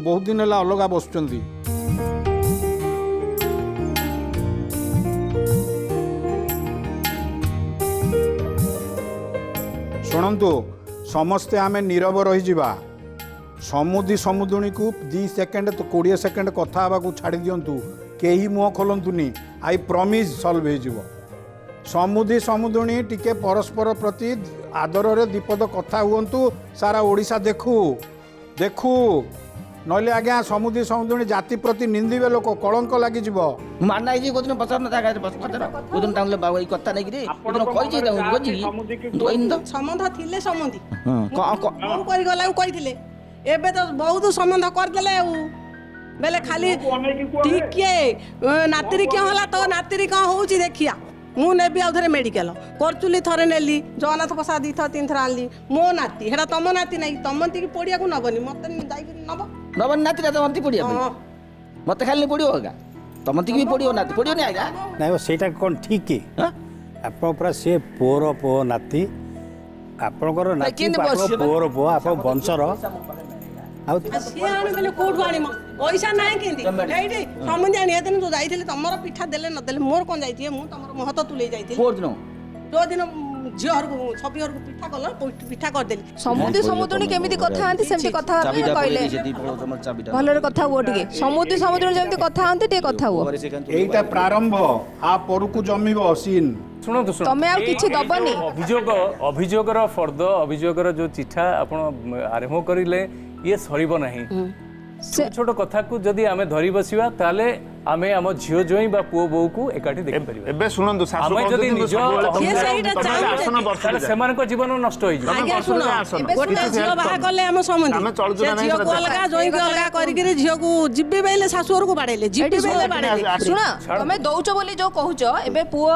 ବହୁତ ଦିନ ହେଲା ଅଲଗା ବସୁଛନ୍ତି ଶୁଣନ୍ତୁ ସମସ୍ତେ ଆମେ ନୀରବ ରହିଯିବା ସମୁଦୁଣୀକୁ 2 ସେକେଣ୍ଡ 20 ସେକେଣ୍ଡ କଥା ହେବାକୁ ଛାଡ଼ି ଦିଅନ୍ତୁ କେହି ମୁହଁ ଖୋଲନ୍ତୁନି ଆଇ ପ୍ରମିଜ୍ ସଲ୍ଭ ହେଇଯିବ ସମୁଦୁଣୀ ଟିକେ ପରସ୍ପର ପ୍ରତି ଆଦରରେ ଦୀପଦ କଥା ହୁଅନ୍ତୁ ସାରା ଓଡ଼ିଶା ଦେଖୁ ନହେଲେ ଆଜ୍ଞା ସମୁଦୁଣୀ ଜାତି ପ୍ରତି ନିନ୍ଦିବେ ଲୋକ କଳଙ୍କ ଲାଗିଯିବ ମୁଁ ମାନା ହେଇଛି କୋଉଦିନ ପଚାର ନା ତା ଗାଁରେ ପଚାର କୋଉଦିନ ତାଙ୍କୁ ବାବୁ ଏଇ କଥା ନେଇକିରି କୋଉଦିନ କହିଛି ତାଙ୍କୁ କହିଛି କହିନି ତ ସମ୍ବନ୍ଧ ଥିଲେ ସମ୍ବନ୍ଧୀ ହଁ ମୁଁ କରିଗଲାକୁ କହିଥିଲେ ଏବେ ତ ବହୁତ ସମ୍ବନ୍ଧ କରିଦେଲେ ଆଉ ବେଲେ ଖାଲି ଟିକେ ନାତିରି କିଏ ହେଲା ତ ନାତିରି କ'ଣ ହଉଛି ଦେଖିଆ ମୁଁ ନେବି ଆଉ ଥରେ ମେଡ଼ିକାଲ କରଚୁଲି ଥରେ ନେଲି ଜଗନ୍ନାଥ ପ୍ରସାଦ 2 ଥର 3 ଥର ଆଣିଲି ମୋ ନାତି ହେଟା ତମ ନାତି ନାହିଁ ତମତିକି ପଡ଼ିଆକୁ ନବନି ମତେ ଯାଇକିରି ନବ ନବନି ନାତିଟା ତମତି ପଡ଼ିବା ପାଇଁ ହଁ। ମତେ ଖାଲି ପଡ଼ିବ ଆଜ୍ଞା ତମତିକି ବି ପଡ଼ିବ ନାତି ପଡ଼ିବନି ଆଜ୍ଞା ନାଇଁ ସେଇଟା କ'ଣ ଠିକ୍ କି ହଁ? ଆପଣ ପୁରା ସେ ପୁଅର ପୁଅ ନାତି ଆପଣଙ୍କର ନାତି କେମିତି ଆପଣଙ୍କ ବସିବ? ପୁଅର ପୁଅ ଆପଣ ବଂଶର ଆଉ ସିଏ ଆଣିବେଲେ କୋଉଠୁ ଆଣିବ ପଇସା ନାହିଁ କେମିତି ଏଇଠି ସମୁଦି ଆଣି ହେଦିନ ଯୋଉ ଯାଇଥିଲି ତମର ପିଠା ଦେଲେ ନଦେଲେ ମୋର କ'ଣ ଯାଇଥିବେ ମୁଁ ତମର ମହତ ତୁଲେଇ ଯାଇଥିଲି କୋଉଦିନ ଯୋଉଦିନ ଝିଅ ଘରକୁ ଛବି ଘରକୁ ପିଠା କଲ ପିଠା କରିଦେଲି ସମୁଦୁଣୀ କେମିତି କଥା ହନ୍ତି ସେମିତି କଥା ହେବେ ଚାବିଟା କହିଲେ ପଳେଇ ସେଠି ପଳଉ ତମର ଚାବିଟା ଭଲରେ କଥା ହୁଅ ଟିକେ ସମୁଦୁଣୀ ଯେମିତି କଥା ହନ୍ତି ଟିକେ କଥା ହୁଅ ଏଇଟା ପ୍ରାରମ୍ଭ ଆ ପରକୁ ଜମିବ ସିନ୍ ଶୁଣନ୍ତୁ ତମେ ଆଉ କିଛି ଦବନି? ଅଭିଯୋଗର ଫର୍ଦ୍ଦ ଅଭିଯୋଗର ଯେଉଁ ଚିଠା ଆପଣ ଆରମ୍ଭ କରିଲେ ଇଏ ସରିବ ନାହିଁ ଛୋଟ ଛୋଟ କଥାକୁ ଯଦି ଆମେ ଧରି ବସିବା ତାହେଲେ ଆମେ ଆମ ଝିଅ ଜ୍ୱାଇଁ ବା ପୁଅ ବୋଉକୁ ଏକାଠି ଦେଖିପାରିବା ଏବେ ଶୁଣନ୍ତୁ ଶାଶୁ ଆମେ ଯଦି କହୁଛନ୍ତି, ମୁଁ ନିଜ ସବୁବେଳେ ତମକୁ ସିଏ ସେଇଟା ତମେ ଚାହୁଁଛନ୍ତି। ଆସନ ବର୍ଷକୁ ତାହେଲେ ଯାଏ। ସେମାନଙ୍କ ଜୀବନ ନଷ୍ଟ ହେଇଯିବ ଆଜ୍ଞା ବର୍ଷକୁ ଶୁଣ ଯାଏ ଆସନ। ଗୋଟେ କିଛି ଝିଅ help ବାହା କରୁନି। କଲେ ଆମ ସମନ୍ଧି ଆମେ ଚଳୁଛୁ ସେ ନା ନାହିଁ ଝିଅକୁ ସେଟା ଅଲଗା ଜ୍ୱାଇଁକୁ ଅଲଗା କରିକିରି ଝିଅକୁ ଯିବି ବେଲେ ଶାଶୁ ଘରକୁ ବାଡ଼େଇଲେ ଯିବି ବେଲେ ବାଡ଼େଇଲେ ଶୁଣ ତମେ ଦଉଛ ବୋଲି ଯୋଉ କହୁଛ ଏବେ ପୁଅ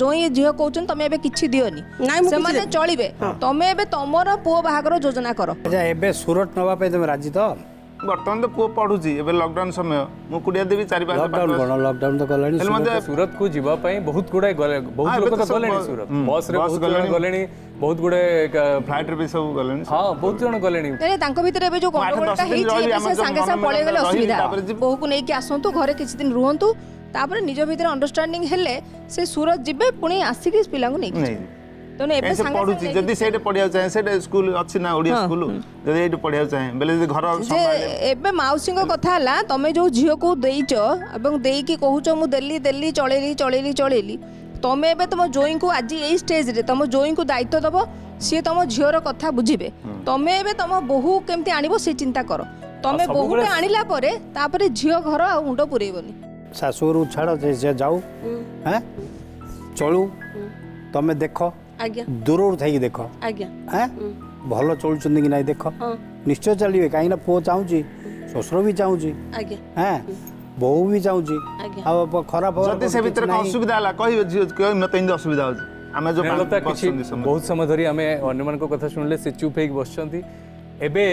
ଜୋଇଁ ଝିଅ କହୁଛନ୍ତି ତମେ ଏବେ କିଛି ଦିଅନି ନାଇଁ, ମୁଁ କିଛି ସେମାନେ ଚଳିବେ ତମେ ଏବେ ତମର ପୁଅ ବାହାଘର ଯୋଜନା କର ଆଚ୍ଛା ଏବେ ସୁରଟ ନେବା ପାଇଁ ତମେ ରାଜି ତ ବର୍ତ୍ତମାନ ତ ପୁଅ ପଢୁଛି ଏବେ ଲକଡାଉନ ସମୟ ମୁଁ କୁଡ଼ିଆ ଦେବି 4-5 ଲକଡାଉନ କ'ଣ ଲକଡାଉନ ତ କଲାଣି ହେଲେ ମୋତେ ସୁରତ କୁ ଯିବା ପାଇଁ ବହୁତ ଗୁଡ଼ାଏ ବହୁତ ହଁ, ଲୋକ ଏବେ ତ ତ ସବୁ ଗଲେଣି ବସ୍- ସୁରତ ହୁଁ, ବସ୍ରେ ବସ୍ ବହୁତ ଜଣ ଗଲେଣି। ଗଲେଣି ବହୁତ ଗୁଡ଼ାଏ ଫ୍ଲାଇଟ୍ରେ ବି ସବୁ ଗଲେଣି ହଁ ବହୁତ ଜଣ ଗଲେଣି ନାଇଁ ତାଙ୍କ ଭିତରେ ଏବେ ଯୋଉ ମୁଁ 8-10 ଗଣ୍ଡଗୋଳଟା ଦିନ ହେଇଛି ରହିବି, ଏବେ ଆମର ସେ ଯୋଉ ସାଙ୍ଗେ ସାଙ୍ଗେ ମନ ପଳେଇଗଲେ ରହିବି, ଅସୁବିଧା ତାପରେ ଯିବୁ। ବୋହୂକୁ ନେଇକି ଆସନ୍ତୁ ଘରେ କିଛି ଦିନ ରୁହନ୍ତୁ ତାପରେ ନିଜ ଭିତରେ ଅଣ୍ଡରଷ୍ଟାଣ୍ଡିଂ ହେଲେ ସେ ସୁରତ ଯିବେ ପୁଣି ଆସିକି ପିଲାଙ୍କୁ ନେଇକି ନେଇ ଯିବେ। ତେଣୁ ଏବେ ସେ ସାଙ୍ଗେ ପଢୁଛି ସାଙ୍ଗେ ଯଦି ସେଇଠି ପଢିବାକୁ ଚାହେଁ ସେଇଟା ସ୍କୁଲ ଅଛି ନା ଓଡ଼ିଆ ସ୍କୁଲ ଯଦି ଏଇଠି ପଢିବାକୁ ଚାହେଁ ବେଲେ ଯଦି ଘର ଯେ ସମ୍ଭାଳିଲେ ଏବେ ମାଉସୀଙ୍କ କଥା ହେଲା ତମେ ଯୋଉ ଝିଅକୁ ଦେଇଛ ଏବଂ ଦେଇକି କହୁଛ ମୁଁ ଦେଲି ଦେଲି ଚଳେଇଲି ତମେ ଏବେ ତମ ଜୋଇଁଙ୍କୁ ଆଜି ଏଇ ଷ୍ଟେଜରେ ତମ ଜୋଇଁଙ୍କୁ ଦାୟିତ୍ୱ ଦବ ସିଏ ତମ ଝିଅର କଥା ବୁଝିବେ ତମେ ଏବେ ତମ ବୋହୂ କେମିତି ଆଣିବ ସେ ଚିନ୍ତା କର ତମେ ଆଉ ସବୁବେଳେ- ବୋହୂଟେ ଆଣିଲା ପରେ ତାପରେ ଝିଅ ଘର ଆଉ ମୁଣ୍ଡ ପୁରେଇବନି। ଶାଶୁଘରୁ ଛାଡ଼ ସେ ଯାଉ ହଁ ଚଳୁ ତମେ ଦେଖ ଆଜ୍ଞା ଦୂରରୁ ଥାଇକି ଦେଖ ଆଜ୍ଞା ହଁ ଭଲ ଚଳୁଛନ୍ତି କି ନାହିଁ ଦେଖ ନିଶ୍ଚୟ ଚାଲିବେ କାହିଁକିନା ପୁଅ ଚାହୁଁଛି ଶ୍ୱଶୁର ବି ଚାହୁଁଛି ଆଜ୍ଞା ହଁ ବୋହୂ ବି ଚାହୁଁଛି ଆଜ୍ଞା। ଆଉ ଖରାପ ହବାର ଯଦି ସେ କିଛି ଭିତରେ କ'ଣ ନାହିଁ। ଅସୁବିଧା ହେଲା କହିବେ ଝିଅ କହିବେ ମତେ ଏମିତି ଅସୁବିଧା ହଉଛି ଆମେ ଯୋଉ ସ୍ନେହଲତା କିଛି ବସୁଛନ୍ତି ସମସ୍ତେ। ବହୁତ ସମୟ ଧରି ଆମେ ଅନ୍ୟମାନଙ୍କ କଥା ଶୁଣିଲେ ସେ ଚୁପ୍ ହେଇକି ବସିଛନ୍ତି ଏବେ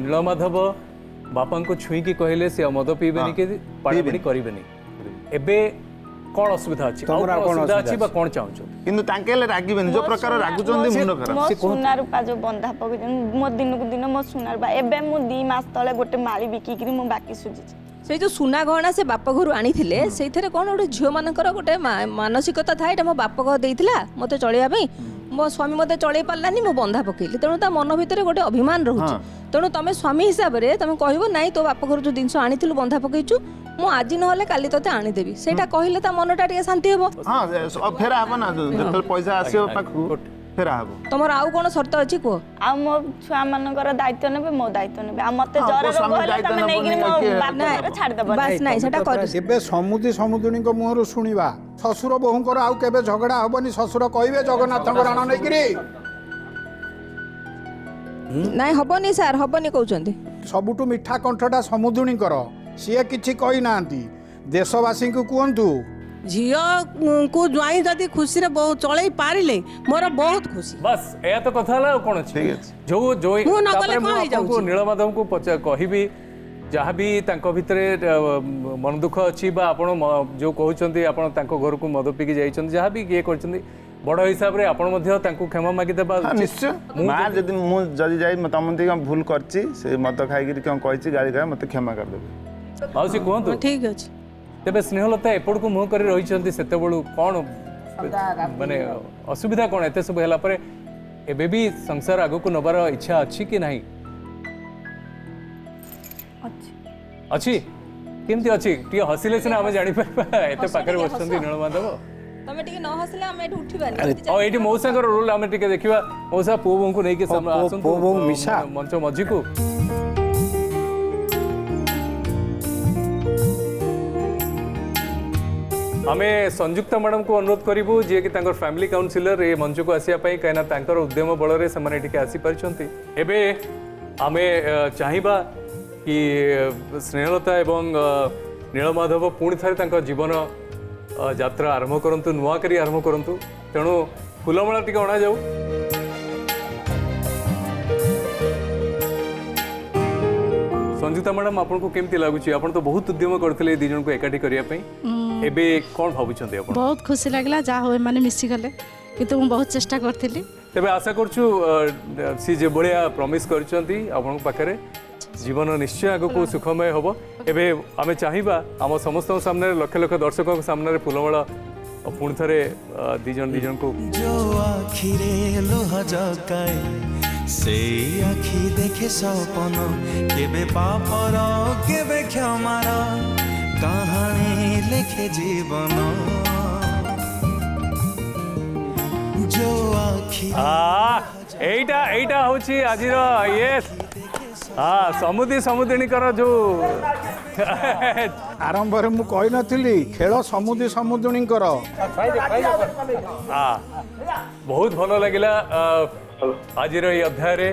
ନୀଳମାଧବ ବାପାଙ୍କୁ ଛୁଇଁକି କହିଲେ ସେ ଆଉ ମଦ ପିଇବେନି କି ପାଣାପାଣି କରିବେନି ଏବେ କ'ଣ ଅସୁବିଧା ଅଛି ଆଉ ତମର ଆଉ କ'ଣ କ'ଣ ଅସୁବିଧା ଅଛି ଅସୁବିଧା ବା କ'ଣ ଚାହୁଁଛନ୍ତି କିନ୍ତୁ ତାଙ୍କେ ହେଲେ ରାଗିବେନି ଯୋଉ ପ୍ରକାର ରାଗୁଛନ୍ତି ମୁଣ୍ଡ ଖରାପ ମୋ ସୁନା ରୂପା ଯୋଉ ବନ୍ଧା ପକେଇଛନ୍ତି ମୋ ଦିନକୁ ଦିନ ମୋ ସୁନା ରୂପା ଏବେ ମୁଁ 2 ମାସ ତଳେ ଗୋଟେ ମାଳି ବିକିକିରି ମୁଁ ବାକି ସୁଝିଛି ସେଇ ଯୋଉ ସୁନା ଗହଣା ସେ ବାପ ଘରୁ ଆଣିଥିଲେ ସେଇଥିରେ କ'ଣ ଗୋଟେ ଝିଅମାନଙ୍କର ଗୋଟେ ମାନସିକତା ଥାଏ ଏଇଟା ମୋ ବାପ ଘର ଦେଇଥିଲା ମୋତେ ଚଳିବା ପାଇଁ ମୋ ସ୍ୱାମୀ ମୋତେ ଚଳେଇ ପାରିଲାନି ମୁଁ ବନ୍ଧା ପକେଇଲି ତେଣୁ ତା ମନ ଭିତରେ ଗୋଟେ ଅଭିମାନ ରହୁଛି ତେଣୁ ତମେ ସ୍ୱାମୀ ହିସାବରେ ତମେ କହିବ ନାଇଁ ତୋ ବାପ ଘରୁ ଯୋଉ ଜିନିଷ ଆଣିଥିଲୁ ବନ୍ଧା ପକେଇଛୁ ମୁଁ ଆଜି ନହେଲେ କାଲି ତତେ ଆଣିଦେବି ସେଇଟା କହିଲେ ତା ମନଟା ଟିକେ ଶାନ୍ତି ହେବ। ହଁ ଫେରା ହବ ନା ଯେତେବେଳେ ପଇସା ଆସିବ ପାଖକୁ ଫେରା ହବ ତମର ଆଉ କ'ଣ ସର୍ତ୍ତ ଅଛି କୁହ? ଆଉ ମୋ ଛୁଆ ମାନଙ୍କର ଦାୟିତ୍ୱ ନେବେ ମୋ ଦାୟିତ୍ୱ ନେବେ ଆଉ ମତେ ହଁ, ଜର ମୋ ରୋଗ ସ୍ୱାମୀ ହେଲେ ଦାୟିତ୍ୱ ତମେ ନେଇକିରି ମୋ ନେବନି, ବାପ ଘରେ ଛାଡ଼ିଦେବ ବାସ୍ ନାଇଁ ସେଟା କରି ଏବେ ସମୁଦୁଣୀଙ୍କ ମୁହଁରୁ ଶୁଣିବା ଶ୍ୱଶୁର ବୋହୂଙ୍କର ଆଉ କେବେ ଝଗଡ଼ା ହବନି ଶ୍ୱଶୁର କହିବେ ଜଗନ୍ନାଥଙ୍କ ରାଣ ନେଇକିରି ନାଇଁ ହବନି ସାର୍ ହବନି କହୁଛନ୍ତି। ସବୁଠୁ ମିଠା କଣ୍ଠଟା ସମୁଦୁଣୀଙ୍କର ସିଏ କିଛି କହିନାହାନ୍ତି ଦେଶବାସୀଙ୍କୁ କୁହନ୍ତୁ ଝିଅକୁ ଜ୍ୱାଇଁ ଯଦି ଖୁସିରେ ବହୁ ଚଳେଇ ପାରିଲେ ମୋର ବହୁତ ଖୁସି ବାସ୍ ଏହା ତ କଥା ହେଲା ଆଉ କ'ଣ ଅଛି ଠିକ ଅଛି। ଯୋଉ ଯୋଉ ମୁଁ ନ ଗଲେ ତାପରେ କ'ଣ ମୁଁ ହେଇଯାଉଛି? ଆପଣଙ୍କୁ ନୀଳମାଧବଙ୍କୁ କହିବି ଯାହା ବି ତାଙ୍କ ଭିତରେ ମନ ଦୁଃଖ ଅଛି ବା ଆପଣ ଯୋଉ କହୁଛନ୍ତି ଆପଣ ତାଙ୍କ ଘରକୁ ମଦ ପିଇକି ଯାଇଛନ୍ତି ଯାହା ବି ଇଏ କରିଛନ୍ତି ବଡ଼ ହିସାବରେ ଆପଣ ମଧ୍ୟ ତାଙ୍କୁ କ୍ଷମା ମାଗିଦେବା ହଁ ନିଶ୍ଚୟ ମା ଯଦି ମୁଁ ଯଦି ଯାଇ ତମ ଟିକେ ଭୁଲ କରିଛି ସେ ମଦ ଖାଇକିରି କ'ଣ କହିଛି ଗାଳି ଖାଇ ମତେ କ୍ଷମା କରିଦେବେ ମାଉସୀ କୁହନ୍ତୁ ଠିକ ଅଛି ତେବେ ସ୍ନେହଲତା ଏପଟକୁ ମୁହଁ କରି ରହିଛନ୍ତି ସେତେବେଳୁ କ'ଣ ମାନେ ଅସୁବିଧା କ'ଣ ଏତେ ସବୁ ହେଲା ପରେ ଏବେ ବି ସଂସାର ଆଗକୁ ନେବାର ଇଚ୍ଛା ଅଛି କି ନାହିଁ ଅଛି କେମିତି ଅଛି ଟିକେ ହସିଲେ ସିନା ଆମେ ଜାଣିପାରିବା ଏତେ ପାଖରେ ବସିଛନ୍ତି ନୀଳମାଧବ ତମେ ଟିକେ ନ ହସିଲେ ଆମେ ଏଠୁ ଉଠିବାନି। ଆଉ ଏଇଠି ମଉସାଙ୍କର ରୋଲ ଆମେ ଟିକେ ଦେଖିବା ମଉସା ପୁଅ ବୋହୂଙ୍କୁ ନେଇକି ଆସନ୍ତୁ ପୁଅ ବୋହୂ ମିଶା। ମଞ୍ଚ ମଝିକୁ ଆମେ ସଂଯୁକ୍ତା ମ୍ୟାଡାମକୁ ଅନୁରୋଧ କରିବୁ ଯିଏକି ତାଙ୍କର ଫ୍ୟାମିଲି କାଉନସିଲର ଏ ମଞ୍ଚକୁ ଆସିବା ପାଇଁ କାହିଁକିନା ତାଙ୍କର ଉଦ୍ୟମ ବଳରେ ସେମାନେ ଏଠିକି ଆସିପାରିଛନ୍ତି ଏବେ ଆମେ ଚାହିଁବା କି ସ୍ନେହଲତା ଏବଂ ନୀଳମାଧବ ପୁଣି ଥରେ ତାଙ୍କ ଜୀବନ ଯାତ୍ରା ଆରମ୍ଭ କରନ୍ତୁ ନୂଆ କରି ଆରମ୍ଭ କରନ୍ତୁ ତେଣୁ ଫୁଲମାଳା ଟିକେ ଅଣାଯାଉ संजुक्ता मैडम आपको केमती लगुच आप तो बहुत उद्यम करते दी जन को एकाठी करने एबे कौन भावुंट बहुत खुशी लगला जहाँ हो मैंने मिसिगले किंतु मु बहुत चेष्टा करथिली तेबे आशा करछु सी जे बढिया प्रॉमिस करछंती आपन पाखरे जीवन निश्चय आगो को सुखमय होबो एबे आमे चाहिबा आम समस्त सामने लक्ष लक्ष दर्शकों सामने फुलमाला पुणी थरे दी जन को जो आखिरे लोह जगाए से आखि देखे सपन केबे पापर केबे क्षमार कहानी लेखे जीवन जो आखि एटा एटा होची आजिर ये समुदी समुदिनीकर जो आरंभ मु कही नथिली खेल समुदी समुदुणीकर बहुत भल लगिला आज ये अध्याय रे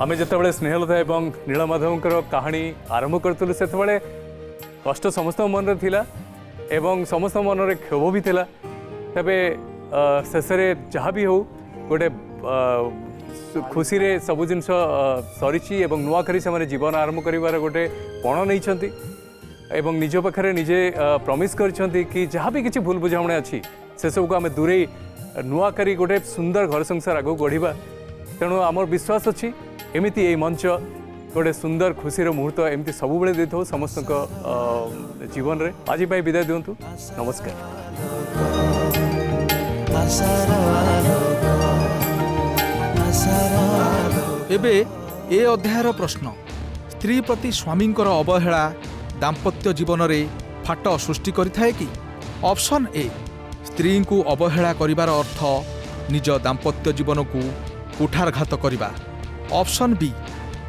आम जिते स्नेहलता एवं नीलमाधवंकर कहानी आरंभ करूँ से कष्ट समस्त मन थिला एवं समस्त मन रे क्षोभ भी थिला तबे शेष रे जहाँ भी हो गोटे खुशी रे सब जिनस सरी एवं नुआखरी से जीवन आरंभ कर गोटे पण नहीं एवं निज पाखे निजे प्रमिश करछंती कि जहाँ भी किसी भूल बुझामणा अच्छी से सब को आम दूरे नुआ करी गोटे सुंदर घर संसार आगे गढ़ा तेणु आमर विश्वास अच्छी एमती ये मंच गोटे सुंदर खुशीर मुहूर्त एमती सब बेले दे समस्त जीवन रे आज विदाय दिंतु नमस्कार। एबे ए अध्यायर प्रश्न स्त्री प्रति स्वामींकर अवहेला दाम्पत्य जीवन में फाट सृष्टि करिथाए कि? ऑप्शन ए स्त्री को अवहेला करिवार अर्थ निज दाम्पत्य जीवन को कुठारघात करिबा। ऑप्शन बी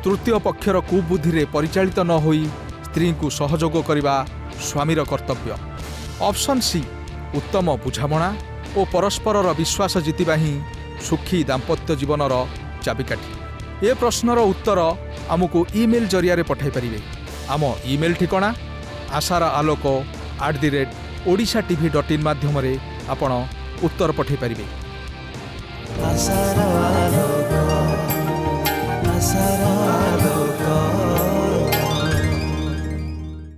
तृतीय पक्षर कुबुद्धि रे परिचालित न होई स्त्री को सहयोग करिबा स्वामीर कर्तव्य। ऑप्शन सी उत्तम बुझामणा और परस्पर विश्वास जीतिबा ही सुखी दाम्पत्य जीवनर चाबिकाठी। ए प्रश्नर उत्तर आमको ईमेल जरिया पठाई पारिबे। आम ईमेल ठिकाना आशार आलोक@odishatv.in माध्यम आपण उत्तर पठाई पारिबे।